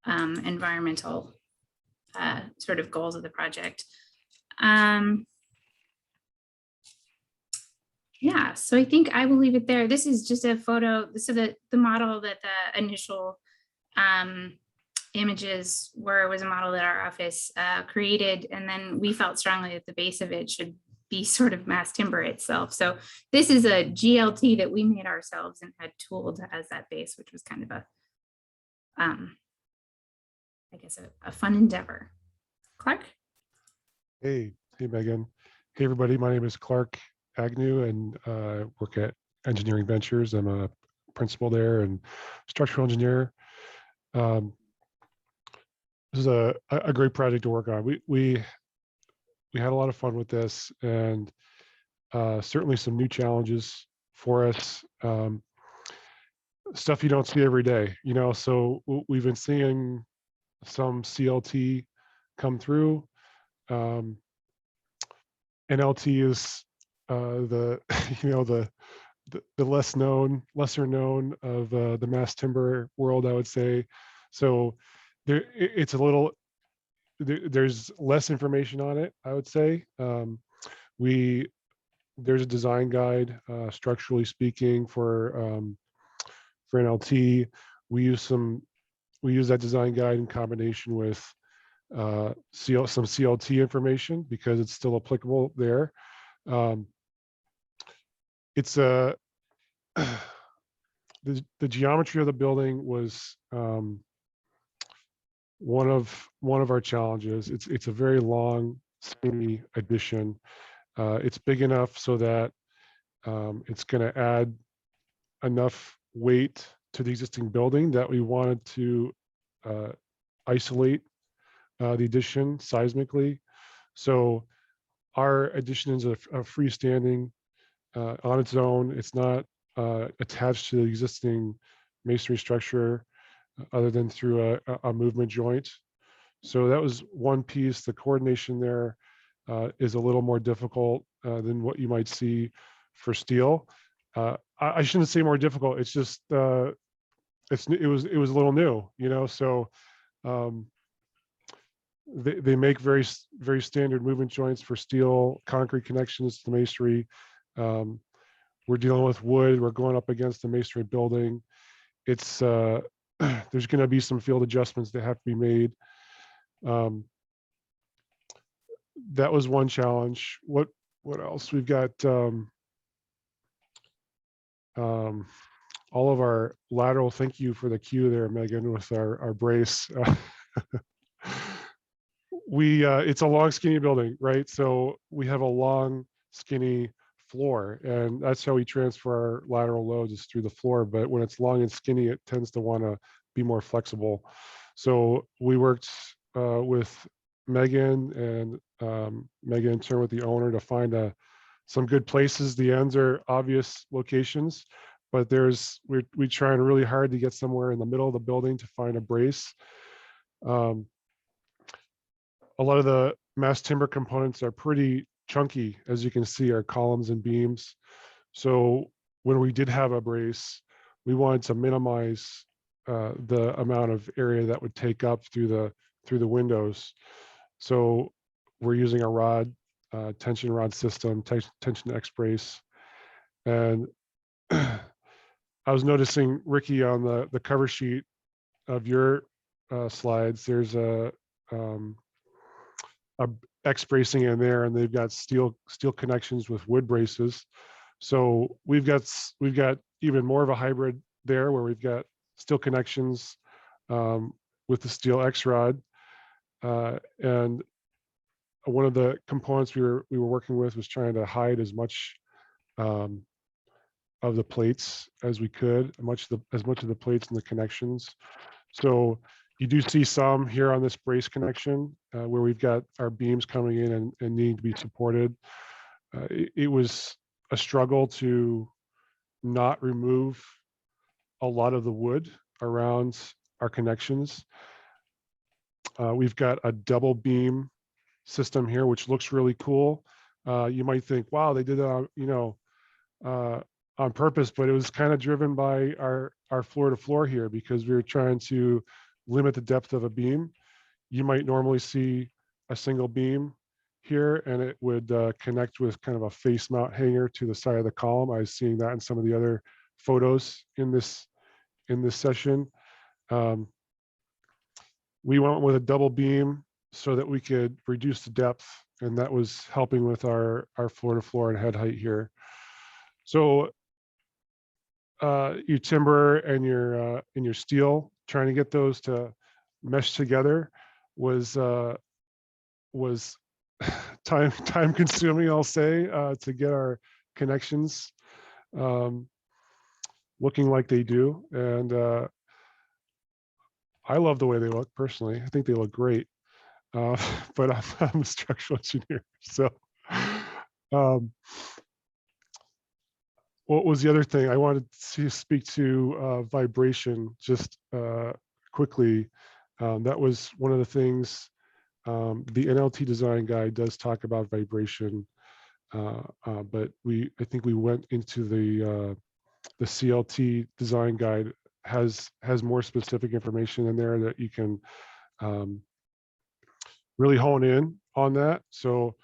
Speaker 4: environmental sort of goals of the project. Yeah, so I think I will leave it there. This is just a photo. So the model that the initial images was a model that our office created, and then we felt strongly that the base of it should be sort of mass timber itself. So this is a GLT that we made ourselves and had tooled as that base, which was kind of a, I guess, a fun endeavor. Clark?
Speaker 6: Hey, Megan. Hey, everybody. My name is Clark Agnew, and work at Engineering Ventures. I'm a principal there and structural engineer. This is a great project to work on. We had a lot of fun with this, and certainly some new challenges for us. Stuff you don't see every day, you know. So we've been seeing some CLT come through. NLT is the lesser known of the mass timber world, I would say. So it's a little, there's less information on it, I would say. There's a design guide, structurally speaking, for NLT. We use that design guide in combination with some CLT information because it's still applicable there. It's the geometry of the building was one of our challenges. It's a very long, skinny addition. It's big enough so that it's going to add enough weight to the existing building that we wanted to isolate the addition seismically. So our addition is a freestanding on its own. It's not attached to the existing masonry structure other than through a movement joint. So that was one piece. The coordination there is a little more difficult than what you might see for steel. I shouldn't say more difficult. It's just it was a little new, you know. So they make very standard movement joints for steel, concrete connections to the masonry. We're dealing with wood. We're going up against the masonry building. It's there's going to be some field adjustments that have to be made. That was one challenge. What else? We've got all of our lateral. Thank you for the cue there, Megan, with our brace. It's a long, skinny building, right? So we have a long, skinny floor, and that's how we transfer our lateral loads, is through the floor. But when it's long and skinny, it tends to want to be more flexible. So we worked with Megan and Megan in turn with the owner to find some good places. The ends are obvious locations, but we're trying really hard to get somewhere in the middle of the building to find a brace. A lot of the mass timber components are pretty chunky, as you can see, our columns and beams. So when we did have a brace, we wanted to minimize the amount of area that would take up through the windows. So we're using a rod, tension rod system, tension X brace. And I was noticing, Ricky, on the cover sheet of your slides, there's a X bracing in there, and they've got steel connections with wood braces. So we've got even more of a hybrid there, where we've got steel connections with the steel X rod. And one of the components we were working with was trying to hide as much of the plates as we could, as much of the plates and the connections. So you do see some here on this brace connection where we've got our beams coming in and needing to be supported. It was a struggle to not remove a lot of the wood around our connections. We've got a double beam system here, which looks really cool. You might think, wow, they did that, on purpose, but it was kind of driven by our floor to floor here, because we were trying to limit the depth of a beam. You might normally see a single beam here, and it would connect with kind of a face mount hanger to the side of the column. I was seeing that in some of the other photos in this session. We went with a double beam so that we could reduce the depth, and that was helping with our floor to floor and head height here. So your timber and your steel, trying to get those to mesh together was time consuming, I'll say, to get our connections looking like they do. And I love the way they look personally. I think they look great. But I'm a structural engineer. So what was the other thing? I wanted to speak to vibration just quickly. That was one of the things. The NLT design guide does talk about vibration, but I think we went into the CLT design guide has more specific information in there that you can really hone in on that. So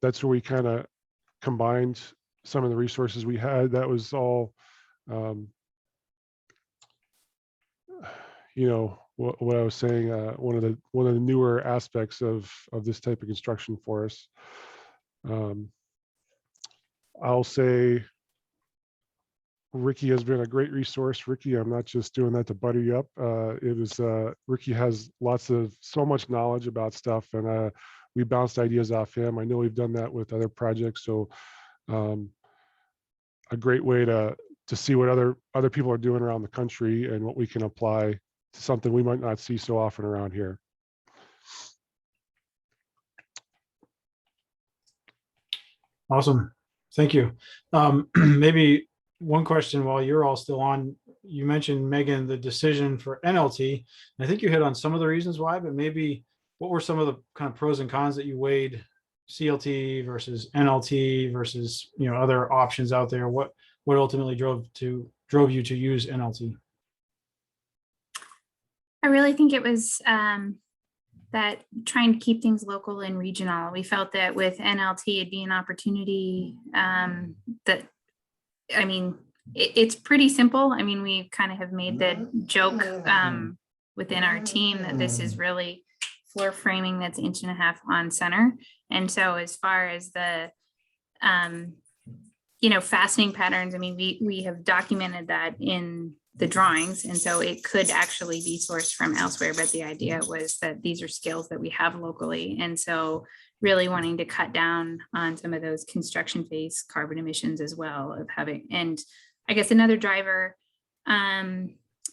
Speaker 6: that's where we kind of combined some of the resources we had. That was all, what I was saying, one of the newer aspects of this type of construction for us. I'll say Ricky has been a great resource. Ricky, I'm not just doing that to butter you up. Ricky has so much knowledge about stuff, and we bounced ideas off him. I know we've done that with other projects. So a great way to see what other people are doing around the country and what we can apply to something we might not see so often around here.
Speaker 2: Awesome. Thank you. Maybe one question while you're all still on. You mentioned, Megan, the decision for NLT. And I think you hit on some of the reasons why, but maybe what were some of the kind of pros and cons that you weighed, CLT versus NLT versus other options out there? What ultimately drove you to use NLT?
Speaker 4: I really think it was that trying to keep things local and regional. We felt that with NLT, it'd be an opportunity it's pretty simple. I mean, we kind of have made the joke within our team that this is really floor framing that's 1.5 inches on center. And so as far as the, fastening patterns, I mean, we have documented that in the drawings. And so it could actually be sourced from elsewhere, but the idea was that these are skills that we have locally. And so really wanting to cut down on some of those construction phase carbon emissions as well of having, and I guess another driver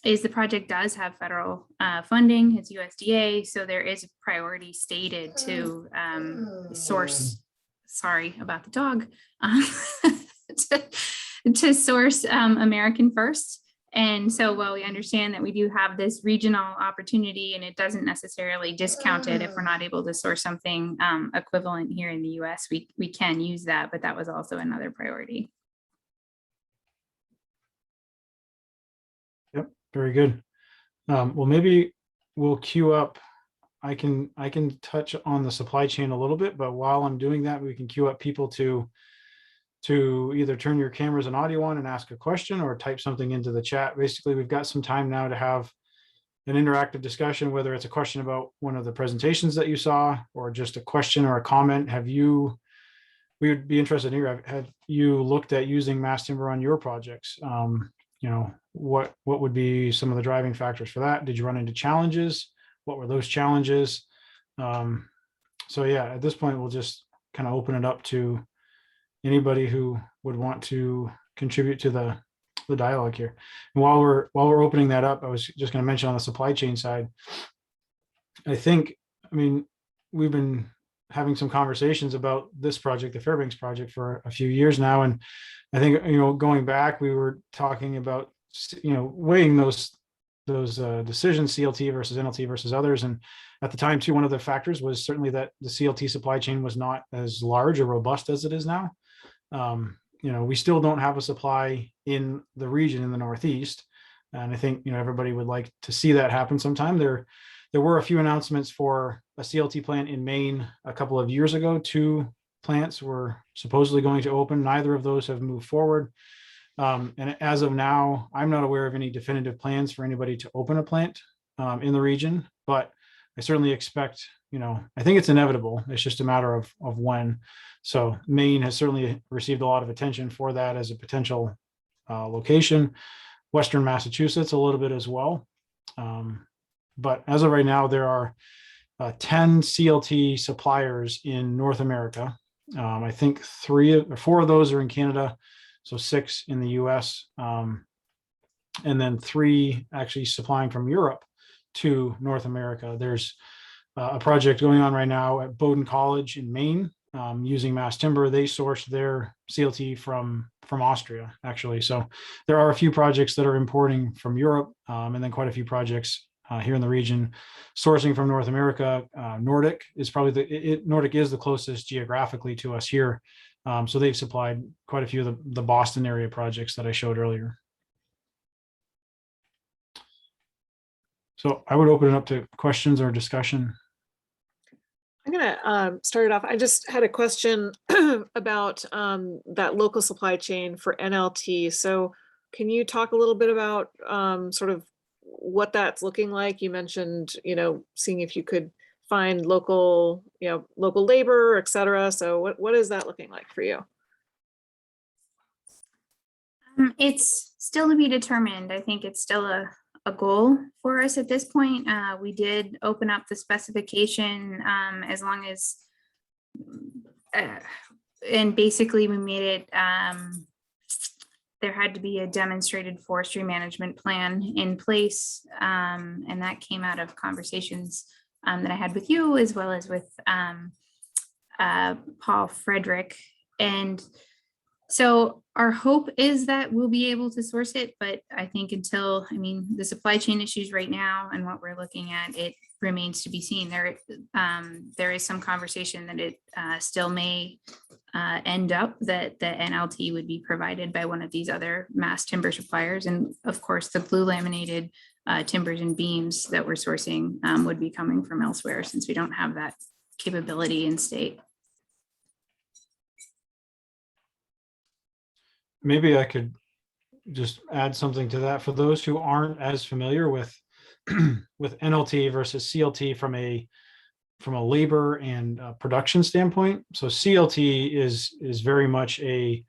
Speaker 4: is the project does have federal funding. It's USDA. So there is a priority stated to source, sorry about the dog, to source American first. And so while we understand that we do have this regional opportunity and it doesn't necessarily discount it, if we're not able to source something equivalent here in the US, we can use that, but that was also another priority.
Speaker 2: Yep, very good. Well, maybe we'll queue up. I can touch on the supply chain a little bit, but while I'm doing that, we can queue up people to either turn your cameras and audio on and ask a question or type something into the chat. Basically, we've got some time now to have an interactive discussion, whether it's a question about one of the presentations that you saw or just a question or a comment. We would be interested in here. Have you looked at using mass timber on your projects? What would be some of the driving factors for that? Did you run into challenges? What were those challenges? So yeah, at this point, we'll just kind of open it up to anybody who would want to contribute to the dialogue here. And while we're opening that up, I was just going to mention on the supply chain side, we've been having some conversations about this project, the Fairbanks project, for a few years now. And I think, going back, we were talking about, weighing those decisions, CLT versus NLT versus others. And at the time too, one of the factors was certainly that the CLT supply chain was not as large or robust as it is now. we still don't have a supply in the region in the Northeast. And I think, everybody would like to see that happen sometime. There were a few announcements for a CLT plant in Maine a couple of years ago. 2 plants were supposedly going to open. Neither of those have moved forward. And as of now, I'm not aware of any definitive plans for anybody to open a plant in the region, but I certainly expect, I think it's inevitable. It's just a matter of when. So Maine has certainly received a lot of attention for that as a potential location. Western Massachusetts a little bit as well. But as of right now, there are 10 CLT suppliers in North America. I think 3 or 4 of those are in Canada, so 6 in the US, and then 3 actually supplying from Europe to North America. There's a project going on right now at Bowdoin College in Maine, using mass timber. They source their CLT from Austria, actually. So there are a few projects that are importing from Europe, and then quite a few projects here in the region sourcing from North America. Nordic is probably Nordic is the closest geographically to us here. So they've supplied quite a few of the Boston area projects that I showed earlier. So I would open it up to questions or discussion.
Speaker 1: I'm gonna start it off. I just had a question about that local supply chain for NLT. So can you talk a little bit about sort of what that's looking like? You mentioned, seeing if you could find local labor, et cetera. So what is that looking like for you?
Speaker 4: It's still to be determined. I think it's still a goal for us at this point. We did open up the specification as long as, and basically we made it, there had to be a demonstrated forestry management plan in place. And that came out of conversations that I had with you, as well as with Paul Frederick. And so our hope is that we'll be able to source it, but I think until, the supply chain issues right now and what we're looking at, it remains to be seen. There is some conversation that it still may end up that the NLT would be provided by one of these other mass timber suppliers. And of course, the blue laminated timbers and beams that we're sourcing would be coming from elsewhere, since we don't have that capability in state.
Speaker 2: Maybe I could just add something to that for those who aren't as familiar with with NLT versus CLT from a labor and production standpoint. So CLT is very much a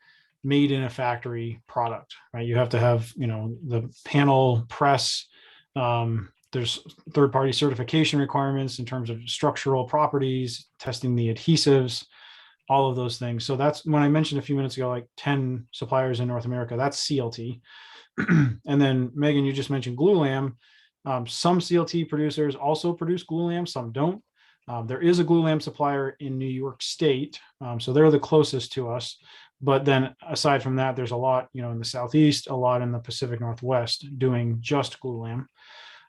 Speaker 2: made in a factory product, right? You have to have the panel press. There's third-party certification requirements in terms of structural properties, testing the adhesives, all of those things. So that's when I mentioned a few minutes ago, like 10 suppliers in North America, that's CLT. And then Megan, you just mentioned glulam. Some CLT producers also produce glulam, some don't. There is a glulam supplier in New York State. So they're the closest to us. But then aside from that, there's a lot, in the Southeast, a lot in the Pacific Northwest doing just glulam.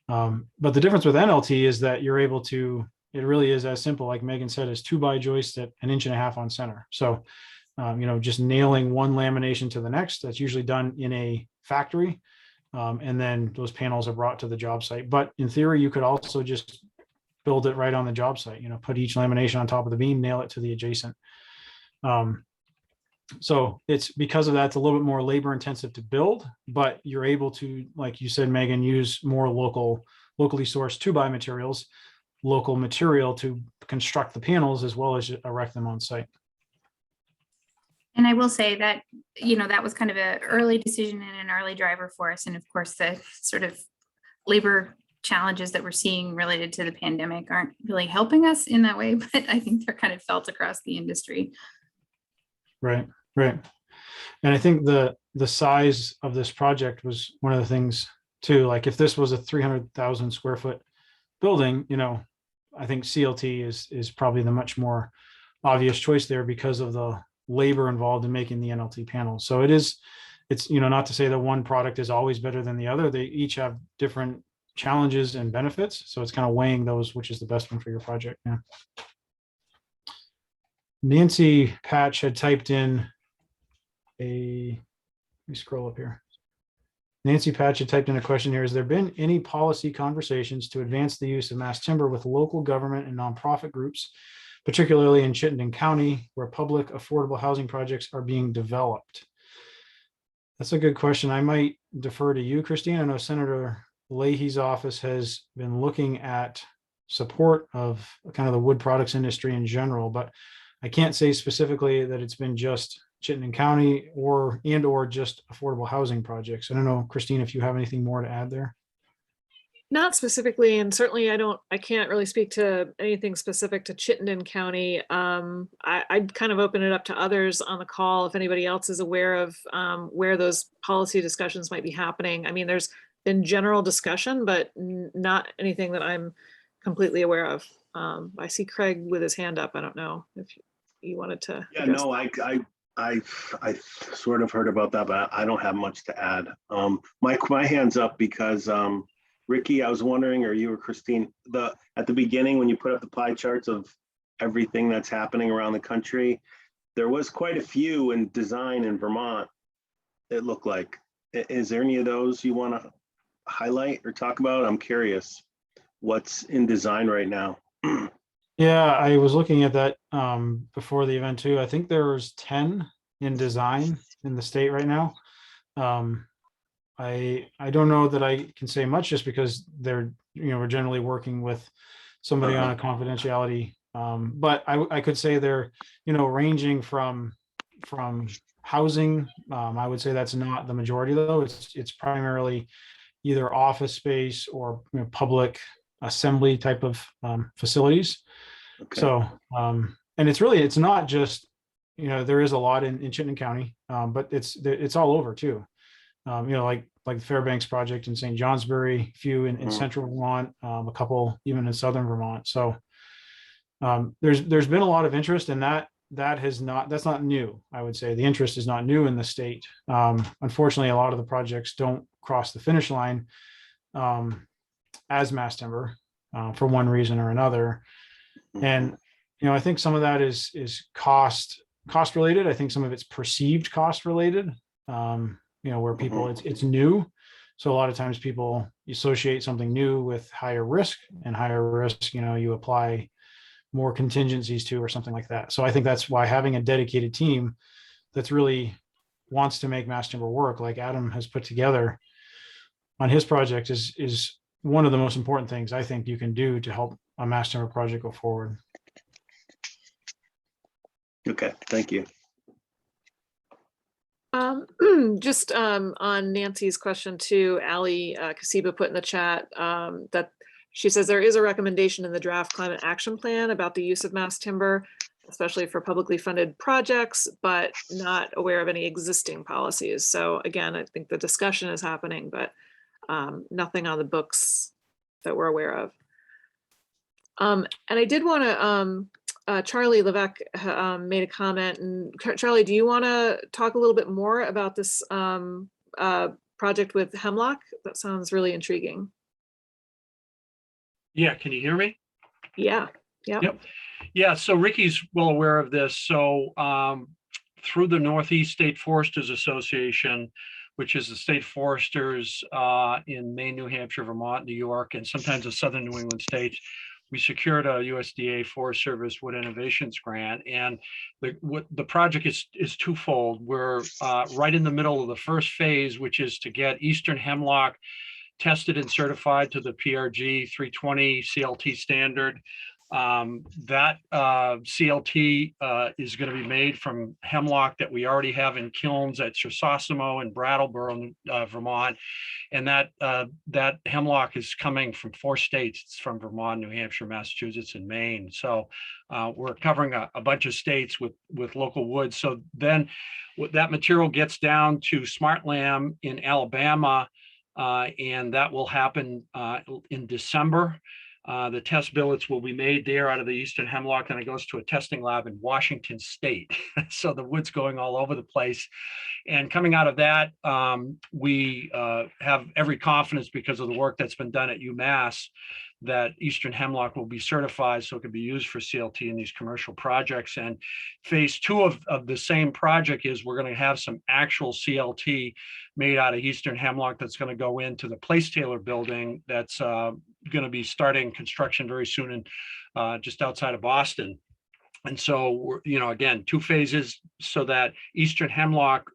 Speaker 2: But the difference with NLT is that you're able to, it really is as simple, like Megan said, is 2x joist at 1.5 inches on center. So, just nailing one lamination to the next, that's usually done in a factory. And then those panels are brought to the job site. But in theory, you could also just build it right on the job site, put each lamination on top of the beam, nail it to the adjacent. So it's because of that, it's a little bit more labor intensive to build, but you're able to, like you said, Megan, use more locally sourced 2x materials, local material to construct the panels as well as erect them on site.
Speaker 4: And I will say that, that was kind of an early decision and an early driver for us. And of course, the sort of labor challenges that we're seeing related to the pandemic aren't really helping us in that way, but I think they're kind of felt across the industry.
Speaker 2: Right. And I think the size of this project was one of the things too. Like if this was a 300,000 square foot building, I think CLT is probably the much more obvious choice there because of the labor involved in making the NLT panels. So it's not to say that one product is always better than the other. They each have different challenges and benefits. So it's kind of weighing those, which is the best one for your project. Yeah. Nancy Patch had typed in let me scroll up here. Nancy Patchett typed in a question here. Has there been any policy conversations to advance the use of mass timber with local government and nonprofit groups, particularly in Chittenden County, where public affordable housing projects are being developed? That's a good question. I might defer to you, Christine. I know Senator Leahy's office has been looking at support of kind of the wood products industry in general, but I can't say specifically that it's been just Chittenden County or just affordable housing projects. I don't know, Christine, if you have anything more to add there.
Speaker 1: Not specifically, and certainly I can't really speak to anything specific to Chittenden County. I'd kind of open it up to others on the call if anybody else is aware of where those policy discussions might be happening. I mean, there's been general discussion, but not anything that I'm completely aware of. I see Craig with his hand up. I don't know if you wanted to.
Speaker 7: Yeah, no, I sort of heard about that, but I don't have much to add. My hand's up because Ricky, I was wondering, or you or Christine, at the beginning when you put up the pie charts of everything that's happening around the country, there was quite a few in design in Vermont. It looked like. Is there any of those you want to highlight or talk about? I'm curious what's in design right now.
Speaker 2: Yeah, I was looking at that before the event too. I think there's 10 in design in the state right now. I don't know that I can say much just because we're generally working with somebody on a confidentiality. But I could say they're, ranging from housing. I would say that's not the majority though. It's primarily either office space or public assembly type of facilities.
Speaker 7: Okay.
Speaker 2: So, and it's not just, there is a lot in Chittenden County, but it's all over too. Like the Fairbanks project in St. Johnsbury, a few in central Vermont, a couple even in southern Vermont. So there's been a lot of interest, and that's not new. I would say the interest is not new in the state. Unfortunately, a lot of the projects don't cross the finish line as mass timber for one reason or another. And I think some of that is cost related. I think some of it's perceived cost related. Where people it's new, so a lot of times people associate something new with higher risk, and higher risk you apply more contingencies to or something like that. So I think that's why having a dedicated team that's really wants to make mass timber work, like Adam has put together on his project, is one of the most important things I think you can do to help a mass timber project go forward.
Speaker 7: Okay, thank you.
Speaker 1: Just on Nancy's question too, Ali Kasiba put in the chat that she says there is a recommendation in the draft climate action plan about the use of mass timber, especially for publicly funded projects, but not aware of any existing policies. So again, I think the discussion is happening, but nothing on the books that we're aware of. And I did want to Charlie Levesque made a comment, and Charlie, do you want to talk a little bit more about this project with hemlock? That sounds really intriguing.
Speaker 8: Yeah, can you hear me?
Speaker 1: Yeah.
Speaker 8: Yep. Yeah, so Ricky's well aware of this. So through the Northeast State Foresters Association, which is the state foresters in Maine, New Hampshire, Vermont, New York, and sometimes the southern New England states, we secured a USDA Forest Service Wood Innovations grant, and the project is twofold. We're right in the middle of the first phase, which is to get Eastern hemlock tested and certified to the PRG 320 CLT standard. That CLT is going to be made from hemlock that we already have in kilns at Sosimo and Brattleboro, Vermont, and that hemlock is coming from 4 states. It's from Vermont, New Hampshire, Massachusetts, and Maine. So we're covering a bunch of states with local wood. So then that material gets down to Smartlam in Alabama, and that will happen in December. The test billets will be made there out of the eastern hemlock, and it goes to a testing lab in Washington State. So the wood's going all over the place. And coming out of that, we have every confidence, because of the work that's been done at UMass, that eastern hemlock will be certified so it can be used for CLT in these commercial projects. And phase 2 of the same project is we're going to have some actual CLT made out of eastern hemlock that's going to go into the Place Taylor building that's going to be starting construction very soon in just outside of Boston. And so we're, you know, again, 2 phases so that eastern hemlock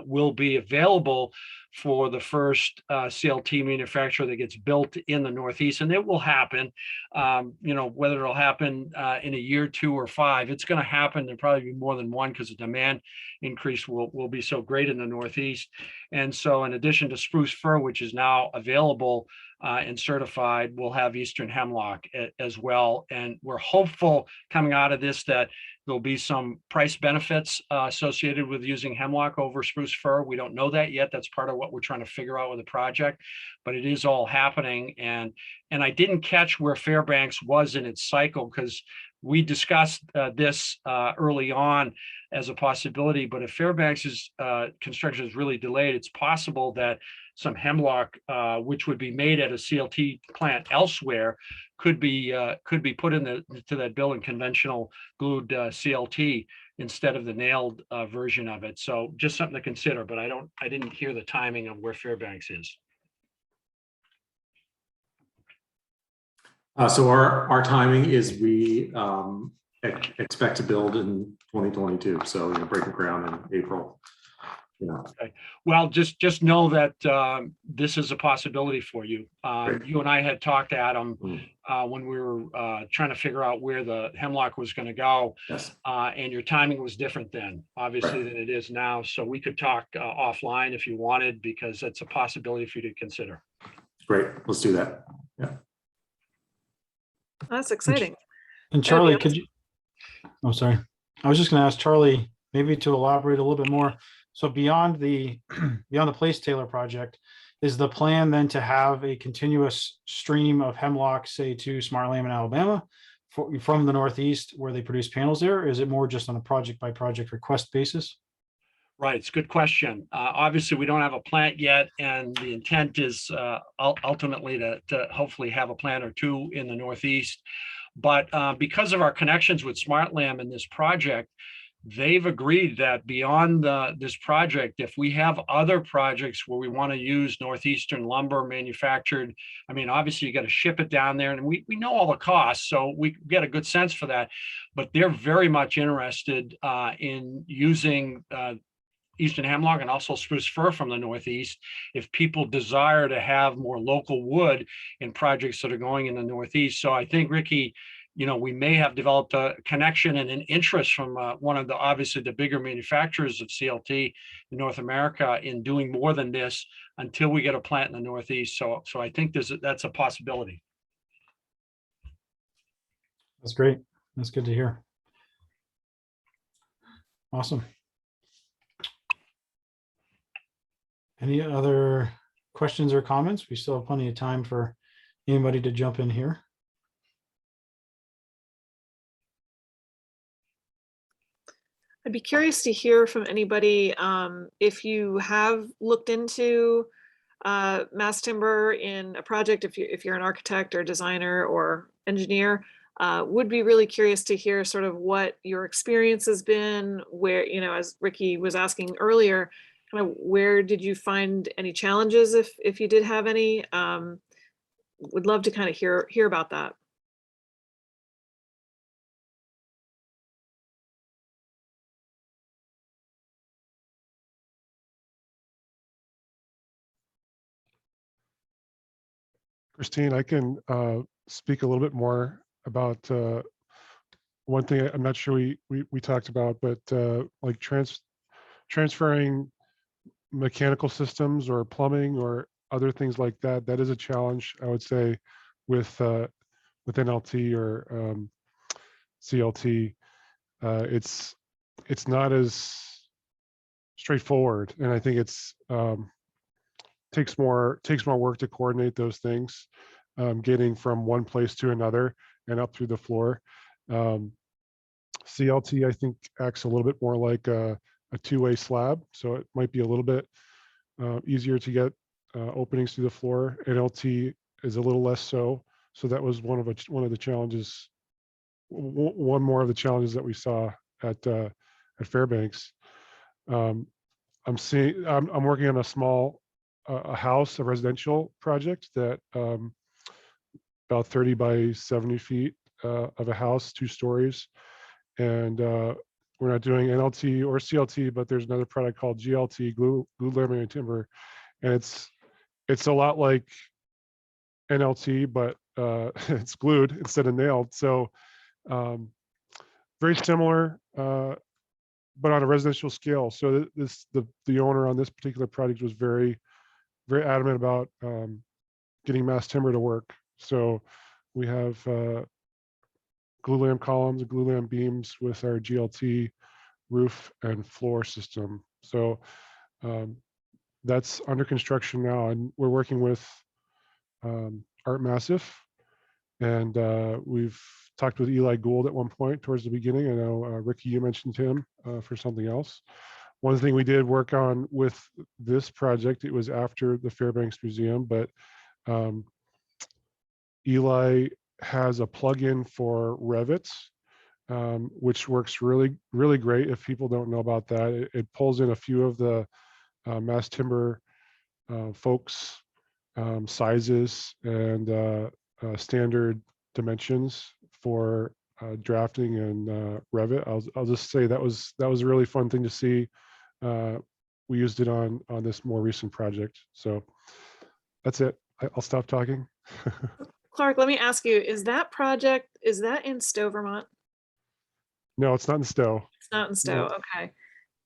Speaker 8: will be available for the first CLT manufacturer that gets built in the Northeast. And it will happen, you know, whether it'll happen in a year, 2 or 5, it's going to happen. There'll probably be more than one, because the demand increase will be so great in the Northeast. And so in addition to spruce fir, which is now available and certified, we'll have eastern hemlock as well. And we're hopeful coming out of this that there'll be some price benefits associated with using hemlock over spruce fir. We don't know that yet. That's part of what we're trying to figure out with the project, but it is all happening. And I didn't catch where Fairbanks was in its cycle, because we discussed this early on as a possibility. But if Fairbanks's construction is really delayed, it's possible that some hemlock, which would be made at a CLT plant elsewhere, could be put into that building, conventional glued CLT instead of the nailed version of it. So just something to consider. But I didn't hear the timing of where Fairbanks is.
Speaker 5: So our timing is we expect to build in 2022. So, you know, breaking ground in April. You know.
Speaker 8: Okay. Well, just know that this is a possibility for you. You and I had talked, Adam, when we were trying to figure out where the hemlock was going to go.
Speaker 5: Yes.
Speaker 8: And your timing was different then, obviously, than it is now. So we could talk offline if you wanted, because that's a possibility for you to consider.
Speaker 5: Great. Let's do that. Yeah.
Speaker 1: That's exciting.
Speaker 2: And Charlie, could you, oh, sorry. I was just going to ask Charlie, maybe to elaborate a little bit more. So beyond the Place Taylor project, is the plan then to have a continuous stream of hemlock, say to Smartlam in Alabama, from the Northeast where they produce panels there? Or is it more just on a project by project request basis?
Speaker 8: Right, it's a good question. Obviously, we don't have a plant yet, and the intent is ultimately to hopefully have a plant or 2 in the Northeast. But because of our connections with Smartlam in this project, they've agreed that beyond this project, if we have other projects where we want to use Northeastern lumber manufactured, I mean, obviously you got to ship it down there, and we know all the costs, so we get a good sense for that. But they're very much interested in using eastern hemlock and also spruce fir from the Northeast, if people desire to have more local wood in projects that are going in the Northeast. So I think, Ricky, you know, we may have developed a connection and an interest from one of the, obviously the bigger manufacturers of CLT in North America in doing more than this until we get a plant in the Northeast. So I think that's a possibility.
Speaker 2: That's great. That's good to hear. Awesome. Any other questions or comments? We still have plenty of time for anybody to jump in here.
Speaker 1: I'd be curious to hear from anybody if you have looked into mass timber in a project, if you're an architect or designer or engineer. Would be really curious to hear sort of what your experience has been, where, you know, as Ricky was asking earlier, kind of where did you find any challenges, if you did have any? Would love to kind of hear about that.
Speaker 6: Christine, I can speak a little bit more about one thing I'm not sure we talked about, but like transferring mechanical systems or plumbing or other things like that. That is a challenge, I would say, with NLT or CLT. It's not as straightforward, and I think it's takes more work to coordinate those things. getting from one place to another and up through the floor. CLT, I think, acts a little bit more like a two-way slab, so it might be a little bit easier to get openings through the floor. NLT is a little less so. So that was one of the challenges. One more of the challenges that we saw at Fairbanks. I'm working on a small a residential project that about 30 by 70 feet of a house, 2 stories. And we're not doing NLT or CLT, but there's another product called GLT, glue laminated timber. And it's a lot like NLT, but it's glued instead of nailed. So very similar, but on a residential scale. So the owner on this particular project was very, very adamant about getting mass timber to work. So we have glue lam columns and glue lam beams with our GLT roof and floor system. So that's under construction now, and we're working with Art Massif, and we've talked with Eli Gould at one point towards the beginning. I know Ricky, you mentioned him for something else. One thing we did work on with this project, it was after the Fairbanks Museum, but Eli has a plugin for Revit, which works really, really great. If people don't know about that, it pulls in a few of the mass timber folks sizes and standard dimensions for drafting and Revit. I'll just say that was a really fun thing to see. We used it on this more recent project. So that's it. I'll stop talking.
Speaker 1: Clark, let me ask you, is that in Stowe, Vermont?
Speaker 6: No, it's not in Stowe.
Speaker 1: It's not in Stowe,
Speaker 6: No.
Speaker 1: okay.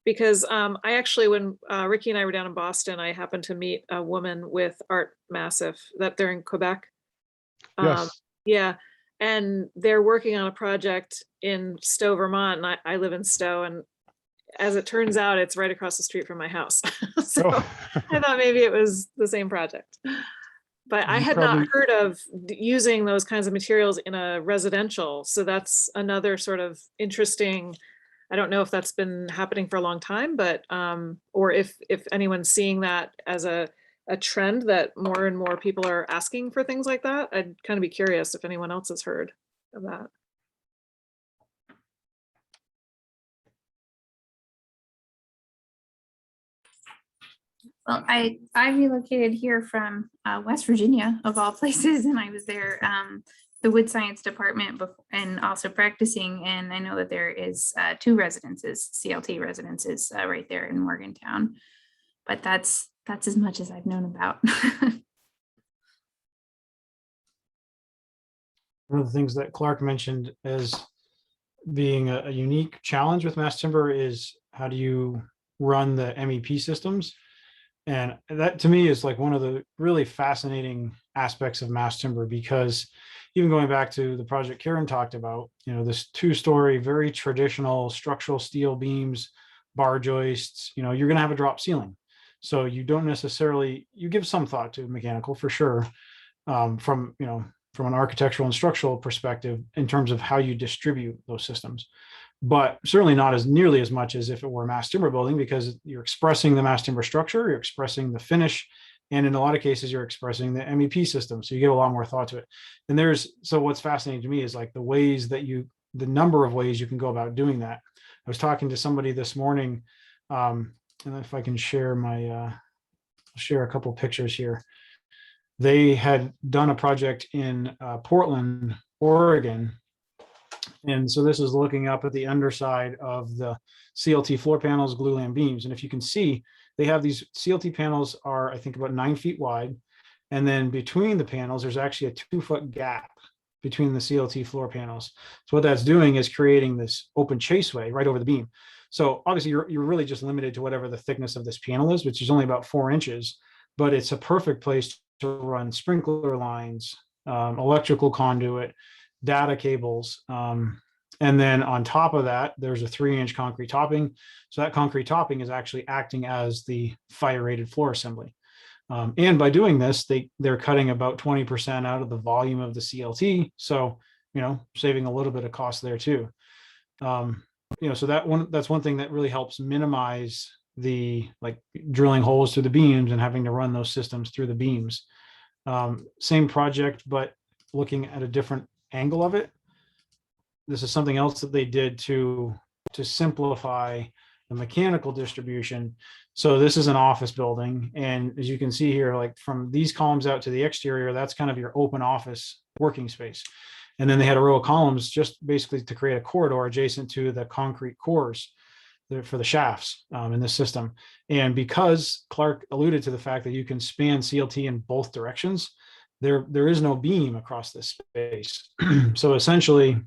Speaker 1: Because I actually, when Ricky and I were down in Boston, I happened to meet a woman with Art Massif, that they're in Quebec.
Speaker 6: Yes.
Speaker 1: Yeah, and they're working on a project in Stowe, Vermont, and I live in Stowe, and as it turns out, it's right across the street from my house. So
Speaker 6: Oh.
Speaker 1: I thought maybe it was the same project. But I
Speaker 6: You
Speaker 1: had
Speaker 6: probably-
Speaker 1: not heard of using those kinds of materials in a residential. So that's another sort of interesting, I don't know if that's been happening for a long time, but or if anyone's seeing that as a trend that more and more people are asking for things like that. I'd kind of be curious if anyone else has heard of that.
Speaker 4: Well, I relocated here from West Virginia, of all places, and I was there, the wood science department and also practicing. And I know that there is 2 residences, CLT residences, right there in Morgantown. But that's as much as I've known about.
Speaker 2: One of the things that Clark mentioned as being a unique challenge with mass timber is how do you run the MEP systems? And that to me is like one of the really fascinating aspects of mass timber, because even going back to the project Karen talked about, this 2-story, very traditional structural steel beams, bar joists, you're going to have a drop ceiling. So you don't necessarily, you give some thought to mechanical for sure, from an architectural and structural perspective in terms of how you distribute those systems. But certainly not as nearly as much as if it were a mass timber building, because you're expressing the mass timber structure, you're expressing the finish, and in a lot of cases, you're expressing the MEP system. So you give a lot more thought to it. And so what's fascinating to me is like the number of ways you can go about doing that. I was talking to somebody this morning, and if I can share I'll share a couple pictures here. They had done a project in Portland, Oregon. And so this is looking up at the underside of the CLT floor panels, glue lam beams. And if you can see, they have these CLT panels are, I think, about 9 feet wide. And then between the panels, there's actually a 2-foot gap between the CLT floor panels. So what that's doing is creating this open chaseway right over the beam. So obviously you're really just limited to whatever the thickness of this panel is, which is only about 4 inches, but it's a perfect place to run sprinkler lines, electrical conduit, data cables. And then on top of that, there's a 3-inch concrete topping. So that concrete topping is actually acting as the fire rated floor assembly. And by doing this, they're cutting about 20% out of the volume of the CLT. So, saving a little bit of cost there too. So that's one thing that really helps minimize the drilling holes through the beams and having to run those systems through the beams. Same project, but looking at a different angle of it. This is something else that they did to simplify the mechanical distribution. So this is an office building. And as you can see here, like from these columns out to the exterior, that's kind of your open office working space. And then they had a row of columns just basically to create a corridor adjacent to the concrete cores for the shafts in this system. And because Clark alluded to the fact that you can span CLT in both directions, there is no beam across this space. So essentially,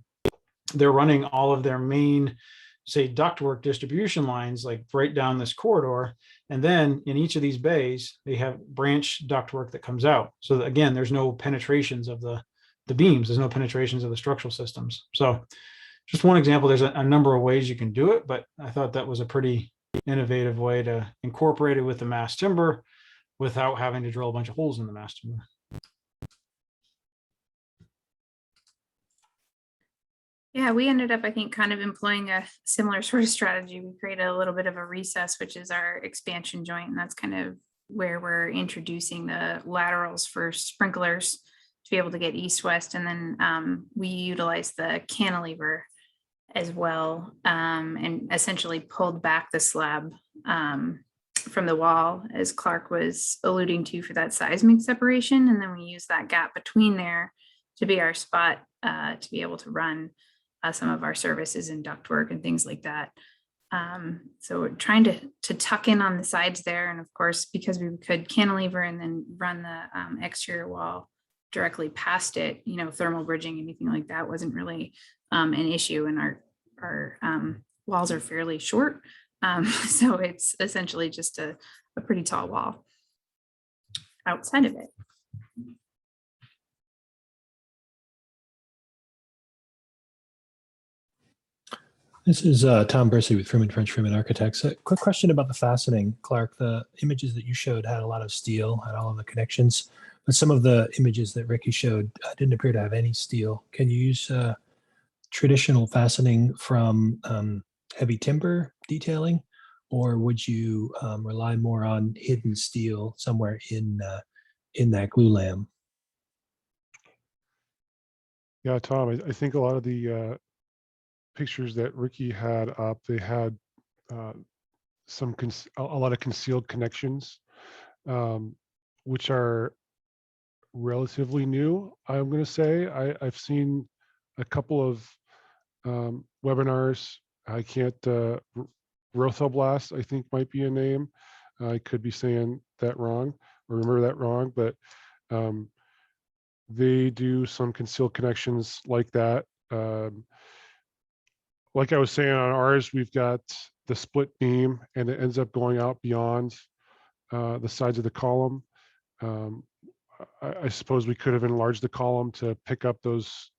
Speaker 2: they're running all of their main, say, ductwork distribution lines like right down this corridor. And then in each of these bays, they have branch ductwork that comes out. So that, again, there's no penetrations of the beams. There's no penetrations of the structural systems. So just one example, there's a number of ways you can do it, but I thought that was a pretty innovative way to incorporate it with the mass timber without having to drill a bunch of holes in the mass timber.
Speaker 4: Yeah, we ended up, I think, kind of employing a similar sort of strategy. We created a little bit of a recess, which is our expansion joint. And that's kind of where we're introducing the laterals for sprinklers to be able to get east-west. And then we utilize the cantilever as well, and essentially pulled back the slab from the wall, as Clark was alluding to, for that seismic separation. And then we use that gap between there to be our spot to be able to run some of our services and ductwork and things like that. So we're trying to tuck in on the sides there. And of course, because we could cantilever and then run the exterior wall directly past it, thermal bridging, anything like that wasn't really an issue. And our walls are fairly short. So it's essentially just a pretty tall wall outside of it.
Speaker 9: This is Tom Bursey with Freeman French Freeman Architects. A quick question about the fastening, Clark. The images that you showed had a lot of steel, had all of the connections, but some of the images that Ricky showed didn't appear to have any steel. Can you use traditional fastening from heavy timber detailing, or would you rely more on hidden steel somewhere in that glue lam?
Speaker 6: Yeah, Tom, I think a lot of the pictures that Ricky had up, they had a lot of concealed connections, which are relatively new. I'm going to say I've seen a couple of webinars. I can't Rothoblast, I think, might be a name. I could be saying that wrong or remember that wrong, but they do some concealed connections like that. Like I was saying, on ours, we've got the split beam, and it ends up going out beyond the sides of the column. I suppose we could have enlarged the column to pick up those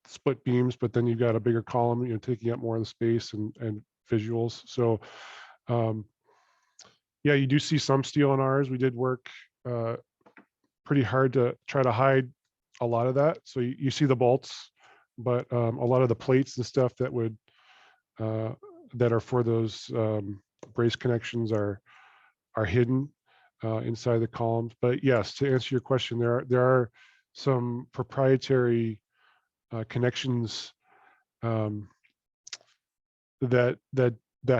Speaker 6: split beams, but then you've got a bigger column, taking up more of the space and visuals. So, yeah, you do see some steel in ours. We did work pretty hard to try to hide a lot of that. So you see the bolts, but a lot of the plates and stuff that would that are for those brace connections are hidden inside the columns. But yes, to answer your question, there are some proprietary connections that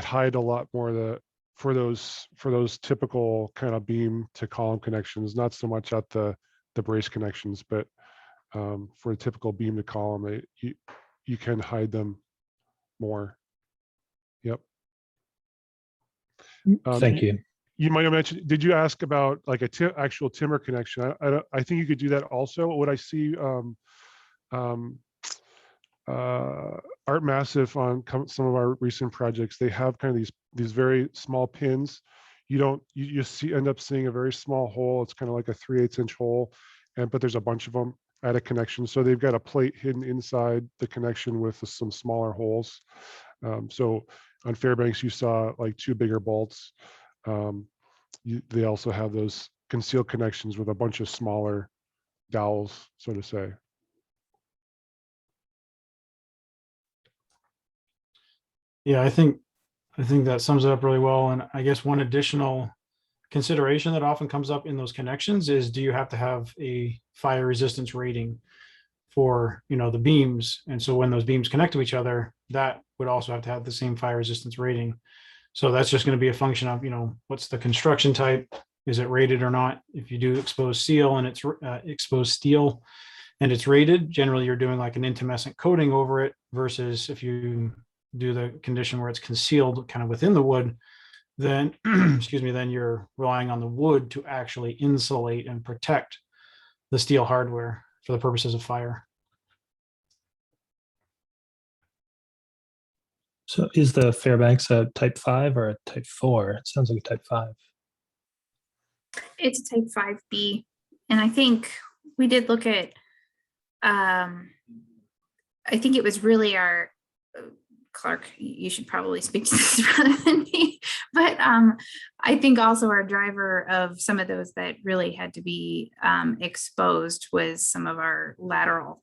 Speaker 6: hide a lot more for those typical kind of beam to column connections, not so much at the brace connections, but for a typical beam to column, you can hide them more. Yep.
Speaker 9: Thank you.
Speaker 6: You might have mentioned, did you ask about like actual timber connection? I think you could do that also. What I see Art Massive on some of our recent projects, they have kind of these very small pins. You end up seeing a very small hole. It's kind of like a 3/8 inch hole, but there's a bunch of them at a connection. So they've got a plate hidden inside the connection with some smaller holes. So on Fairbanks, you saw like 2 bigger bolts. they also have those concealed connections with a bunch of smaller dowels, so to say.
Speaker 2: Yeah, I think that sums it up really well. And I guess one additional consideration that often comes up in those connections is, do you have to have a fire resistance rating for, the beams? And so when those beams connect to each other, that would also have to have the same fire resistance rating. So that's just going to be a function of, what's the construction type? Is it rated or not? If you do exposed steel and it's exposed steel and it's rated, generally you're doing like an intumescent coating over it, versus if you do the condition where it's concealed kind of within the wood, then excuse me, then you're relying on the wood to actually insulate and protect the steel hardware for the purposes of fire.
Speaker 9: So is the Fairbanks a type 5 or a type 4? It sounds like a type 5.
Speaker 4: It's a type 5B. And I think we did look at, I think it was really our, Clark, you should probably speak to this rather than me, but I think also our driver of some of those that really had to be exposed was some of our lateral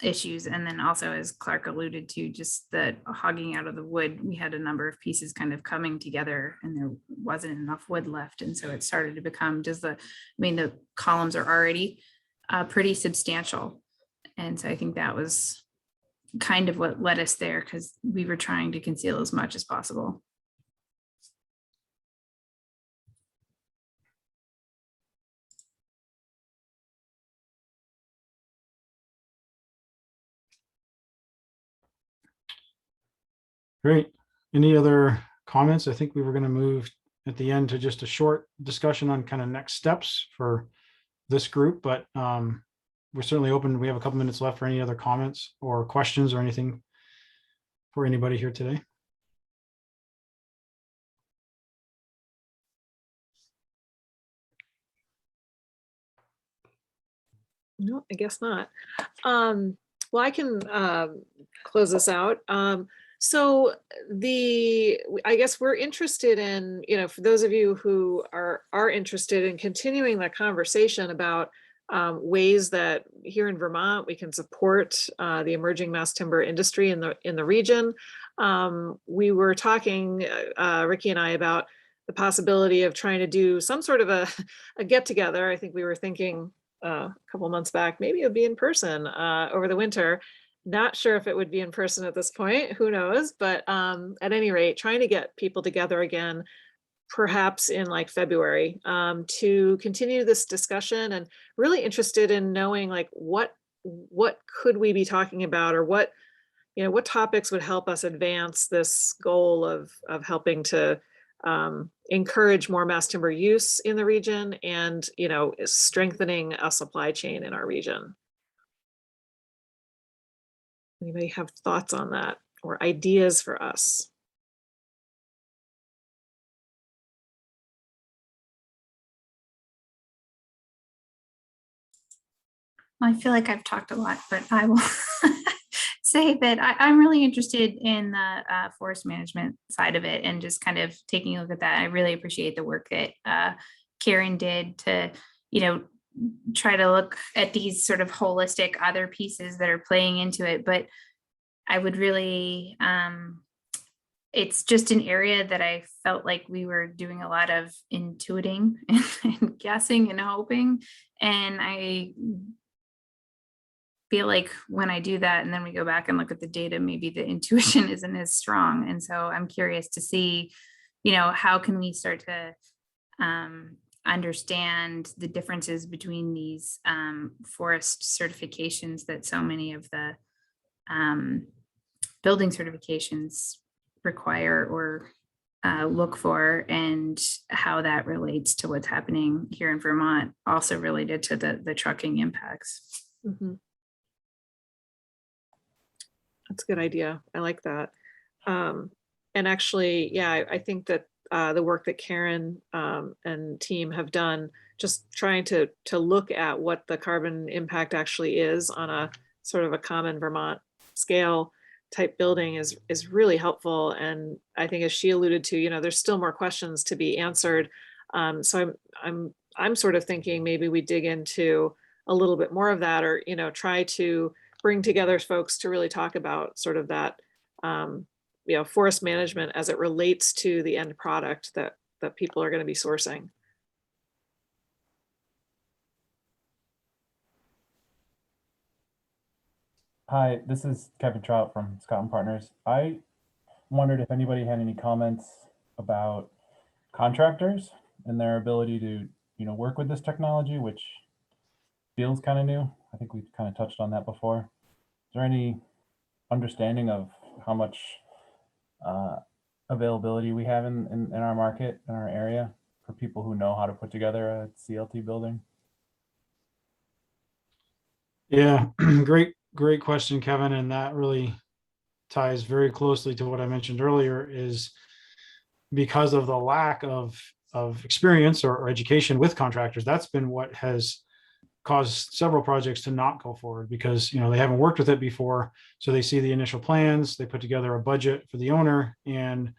Speaker 4: issues. And then also, as Clark alluded to, just the hogging out of the wood, we had a number of pieces kind of coming together and there wasn't enough wood left. And so it started to become, the columns are already pretty substantial. And so I think that was kind of what led us there, because we were trying to conceal as much as possible.
Speaker 2: Great. Any other comments? I think we were going to move at the end to just a short discussion on kind of next steps for this group, but we're certainly open. We have a couple minutes left for any other comments or questions or anything for anybody here today.
Speaker 1: No, I guess not. Well, I can close this out. So I guess we're interested in, for those of you who are interested in continuing the conversation about ways that here in Vermont we can support the emerging mass timber industry in the region. We were talking, Ricky and I, about the possibility of trying to do some sort of a get together. I think we were thinking a couple months back, maybe it would be in person over the winter. Not sure if it would be in person at this point, who knows, but at any rate, trying to get people together again, perhaps in like February, to continue this discussion, and really interested in knowing like what could we be talking about, or what topics would help us advance this goal of helping to encourage more mass timber use in the region, and strengthening a supply chain in our region. Anybody have thoughts on that or ideas for us?
Speaker 4: I feel like I've talked a lot, but I will say that I'm really interested in the forest management side of it, and just kind of taking a look at that. I really appreciate the work that Karen did to, try to look at these sort of holistic other pieces that are playing into it. But I would really, it's just an area that I felt like we were doing a lot of intuiting and guessing and hoping. And I feel like when I do that and then we go back and look at the data, maybe the intuition isn't as strong. And so I'm curious to see, how can we start to understand the differences between these forest certifications that so many of the building certifications require or look for, and how that relates to what's happening here in Vermont, also related to the trucking impacts.
Speaker 1: Mm-hmm. That's a good idea. I like that. And actually, yeah, I think that the work that Karen and team have done, just trying to look at what the carbon impact actually is on a sort of a common Vermont scale, type building is really helpful. And I think, as she alluded to, you know, there's still more questions to be answered. So I'm sort of thinking maybe we dig into a little bit more of that, or, you know, try to bring together folks to really talk about sort of that, you know, forest management as it relates to the end product that people are going to be sourcing.
Speaker 10: Hi, this is Kevin Trout from Scott and Partners. I wondered if anybody had any comments about contractors and their ability to, work with this technology, which feels kind of new. I think we've kind of touched on that before. Is there any understanding of how much availability we have in our market, in our area, for people who know how to put together a CLT building?
Speaker 2: Yeah, great question, Kevin. And that really ties very closely to what I mentioned earlier, is because of the lack of experience or education with contractors. That's been what has caused several projects to not go forward, because, you know, they haven't worked with it before. So they see the initial plans, they put together a budget for the owner, and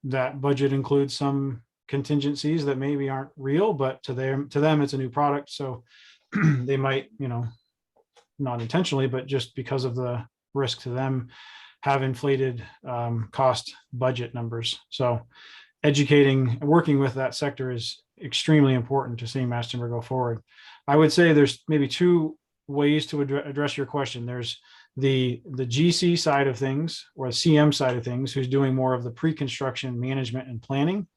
Speaker 2: that budget includes some contingencies that maybe aren't real, but to them it's a new product. So they might, you know, not intentionally, but just because of the risk to them, have inflated cost budget numbers. So educating, working with that sector is extremely important to seeing mass timber go forward. I would say there's maybe two ways to address your question. There's the GC side of things, or the CM side of things, who's doing more of the pre-construction management and planning.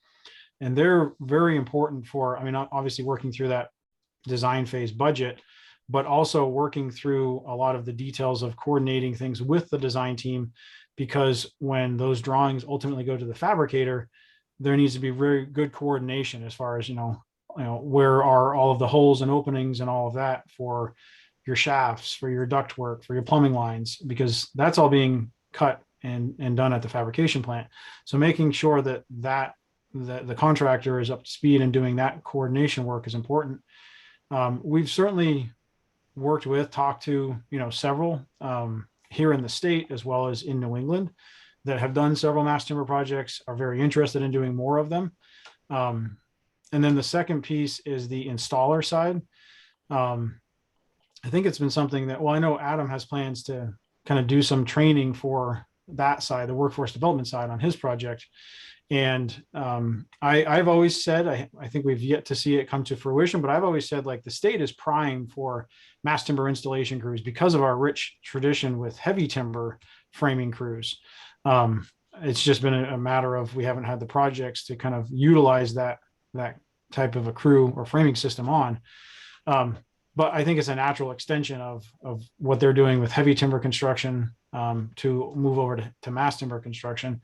Speaker 2: And they're very important for, I mean, obviously working through that design phase budget, but also working through a lot of the details of coordinating things with the design team, because when those drawings ultimately go to the fabricator, there needs to be very good coordination as far as, you know, where are all of the holes and openings and all of that for your shafts, for your duct work, for your plumbing lines, because that's all being cut and done at the fabrication plant. So making sure that the contractor is up to speed and doing that coordination work is important. We've certainly talked to, you know, several here in the state as well as in New England that have done several mass timber projects, are very interested in doing more of them. And then the second piece is the installer side. I think it's been something that, well, I know Adam has plans to kind of do some training for that side, the workforce development side, on his project. And I've always said, I think we've yet to see it come to fruition, but I've always said, like, the state is primed for mass timber installation crews because of our rich tradition with heavy timber framing crews. It's just been a matter of, we haven't had the projects to kind of utilize that type of a crew or framing system on. But I think it's a natural extension of what they're doing with heavy timber construction to move over to mass timber construction.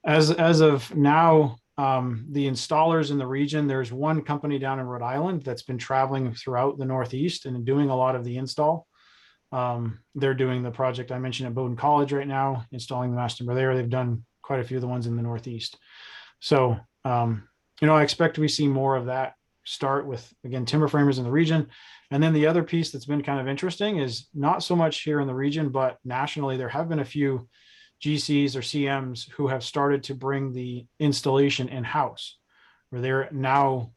Speaker 2: As of now, the installers in the region, there's one company down in Rhode Island that's been traveling throughout the Northeast and doing a lot of the install. They're doing the project I mentioned at Bowdoin College right now, installing the mass timber there. They've done quite a few of the ones in the Northeast. So, you know, I expect we see more of that start with, again, timber framers in the region. And then the other piece that's been kind of interesting is not so much here in the region, but nationally, there have been a few GCs or CMs who have started to bring the installation in-house, where they're now,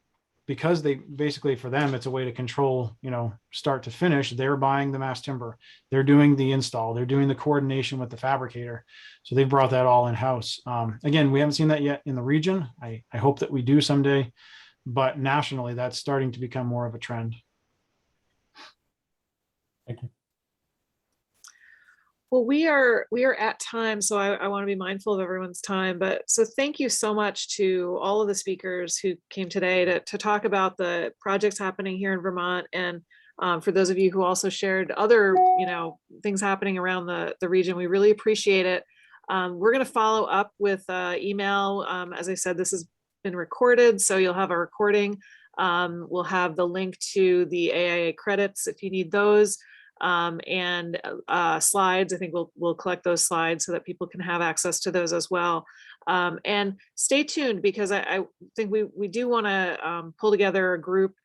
Speaker 2: because they basically, for them, it's a way to control, you know, start to finish. They're buying the mass timber, they're doing the install, they're doing the coordination with the fabricator. So they brought that all in-house. Again, we haven't seen that yet in the region. I hope that we do someday, but nationally, that's starting to become more of a trend.
Speaker 10: Thank you.
Speaker 1: Well, we are at time, so I want to be mindful of everyone's time. But so thank you so much to all of the speakers who came today to talk about the projects happening here in Vermont, and for those of you who also shared other, you know, things happening around the region. We really appreciate it. We're going to follow up with email. As I said, this has been recorded, so you'll have a recording. We'll have the link to the AIA credits if you need those. And slides. I think we'll collect those slides so that people can have access to those as well. And stay tuned, because I think we do want to pull together a group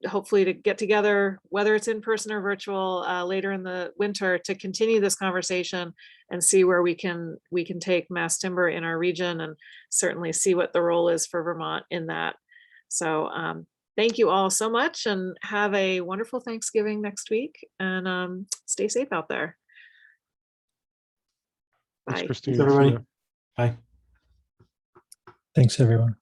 Speaker 1: hopefully to get together, whether it's in person or virtual, later in the winter, to continue this conversation and see where we can take mass timber in our region, and certainly see what the role is for Vermont in that. So thank you all so much, and have a wonderful Thanksgiving next week, and stay safe out there.
Speaker 6: Thanks,
Speaker 1: Bye.
Speaker 6: Christine.
Speaker 2: Thanks,
Speaker 6: See
Speaker 2: everybody.
Speaker 6: ya.
Speaker 2: Bye.
Speaker 9: Thanks, everyone.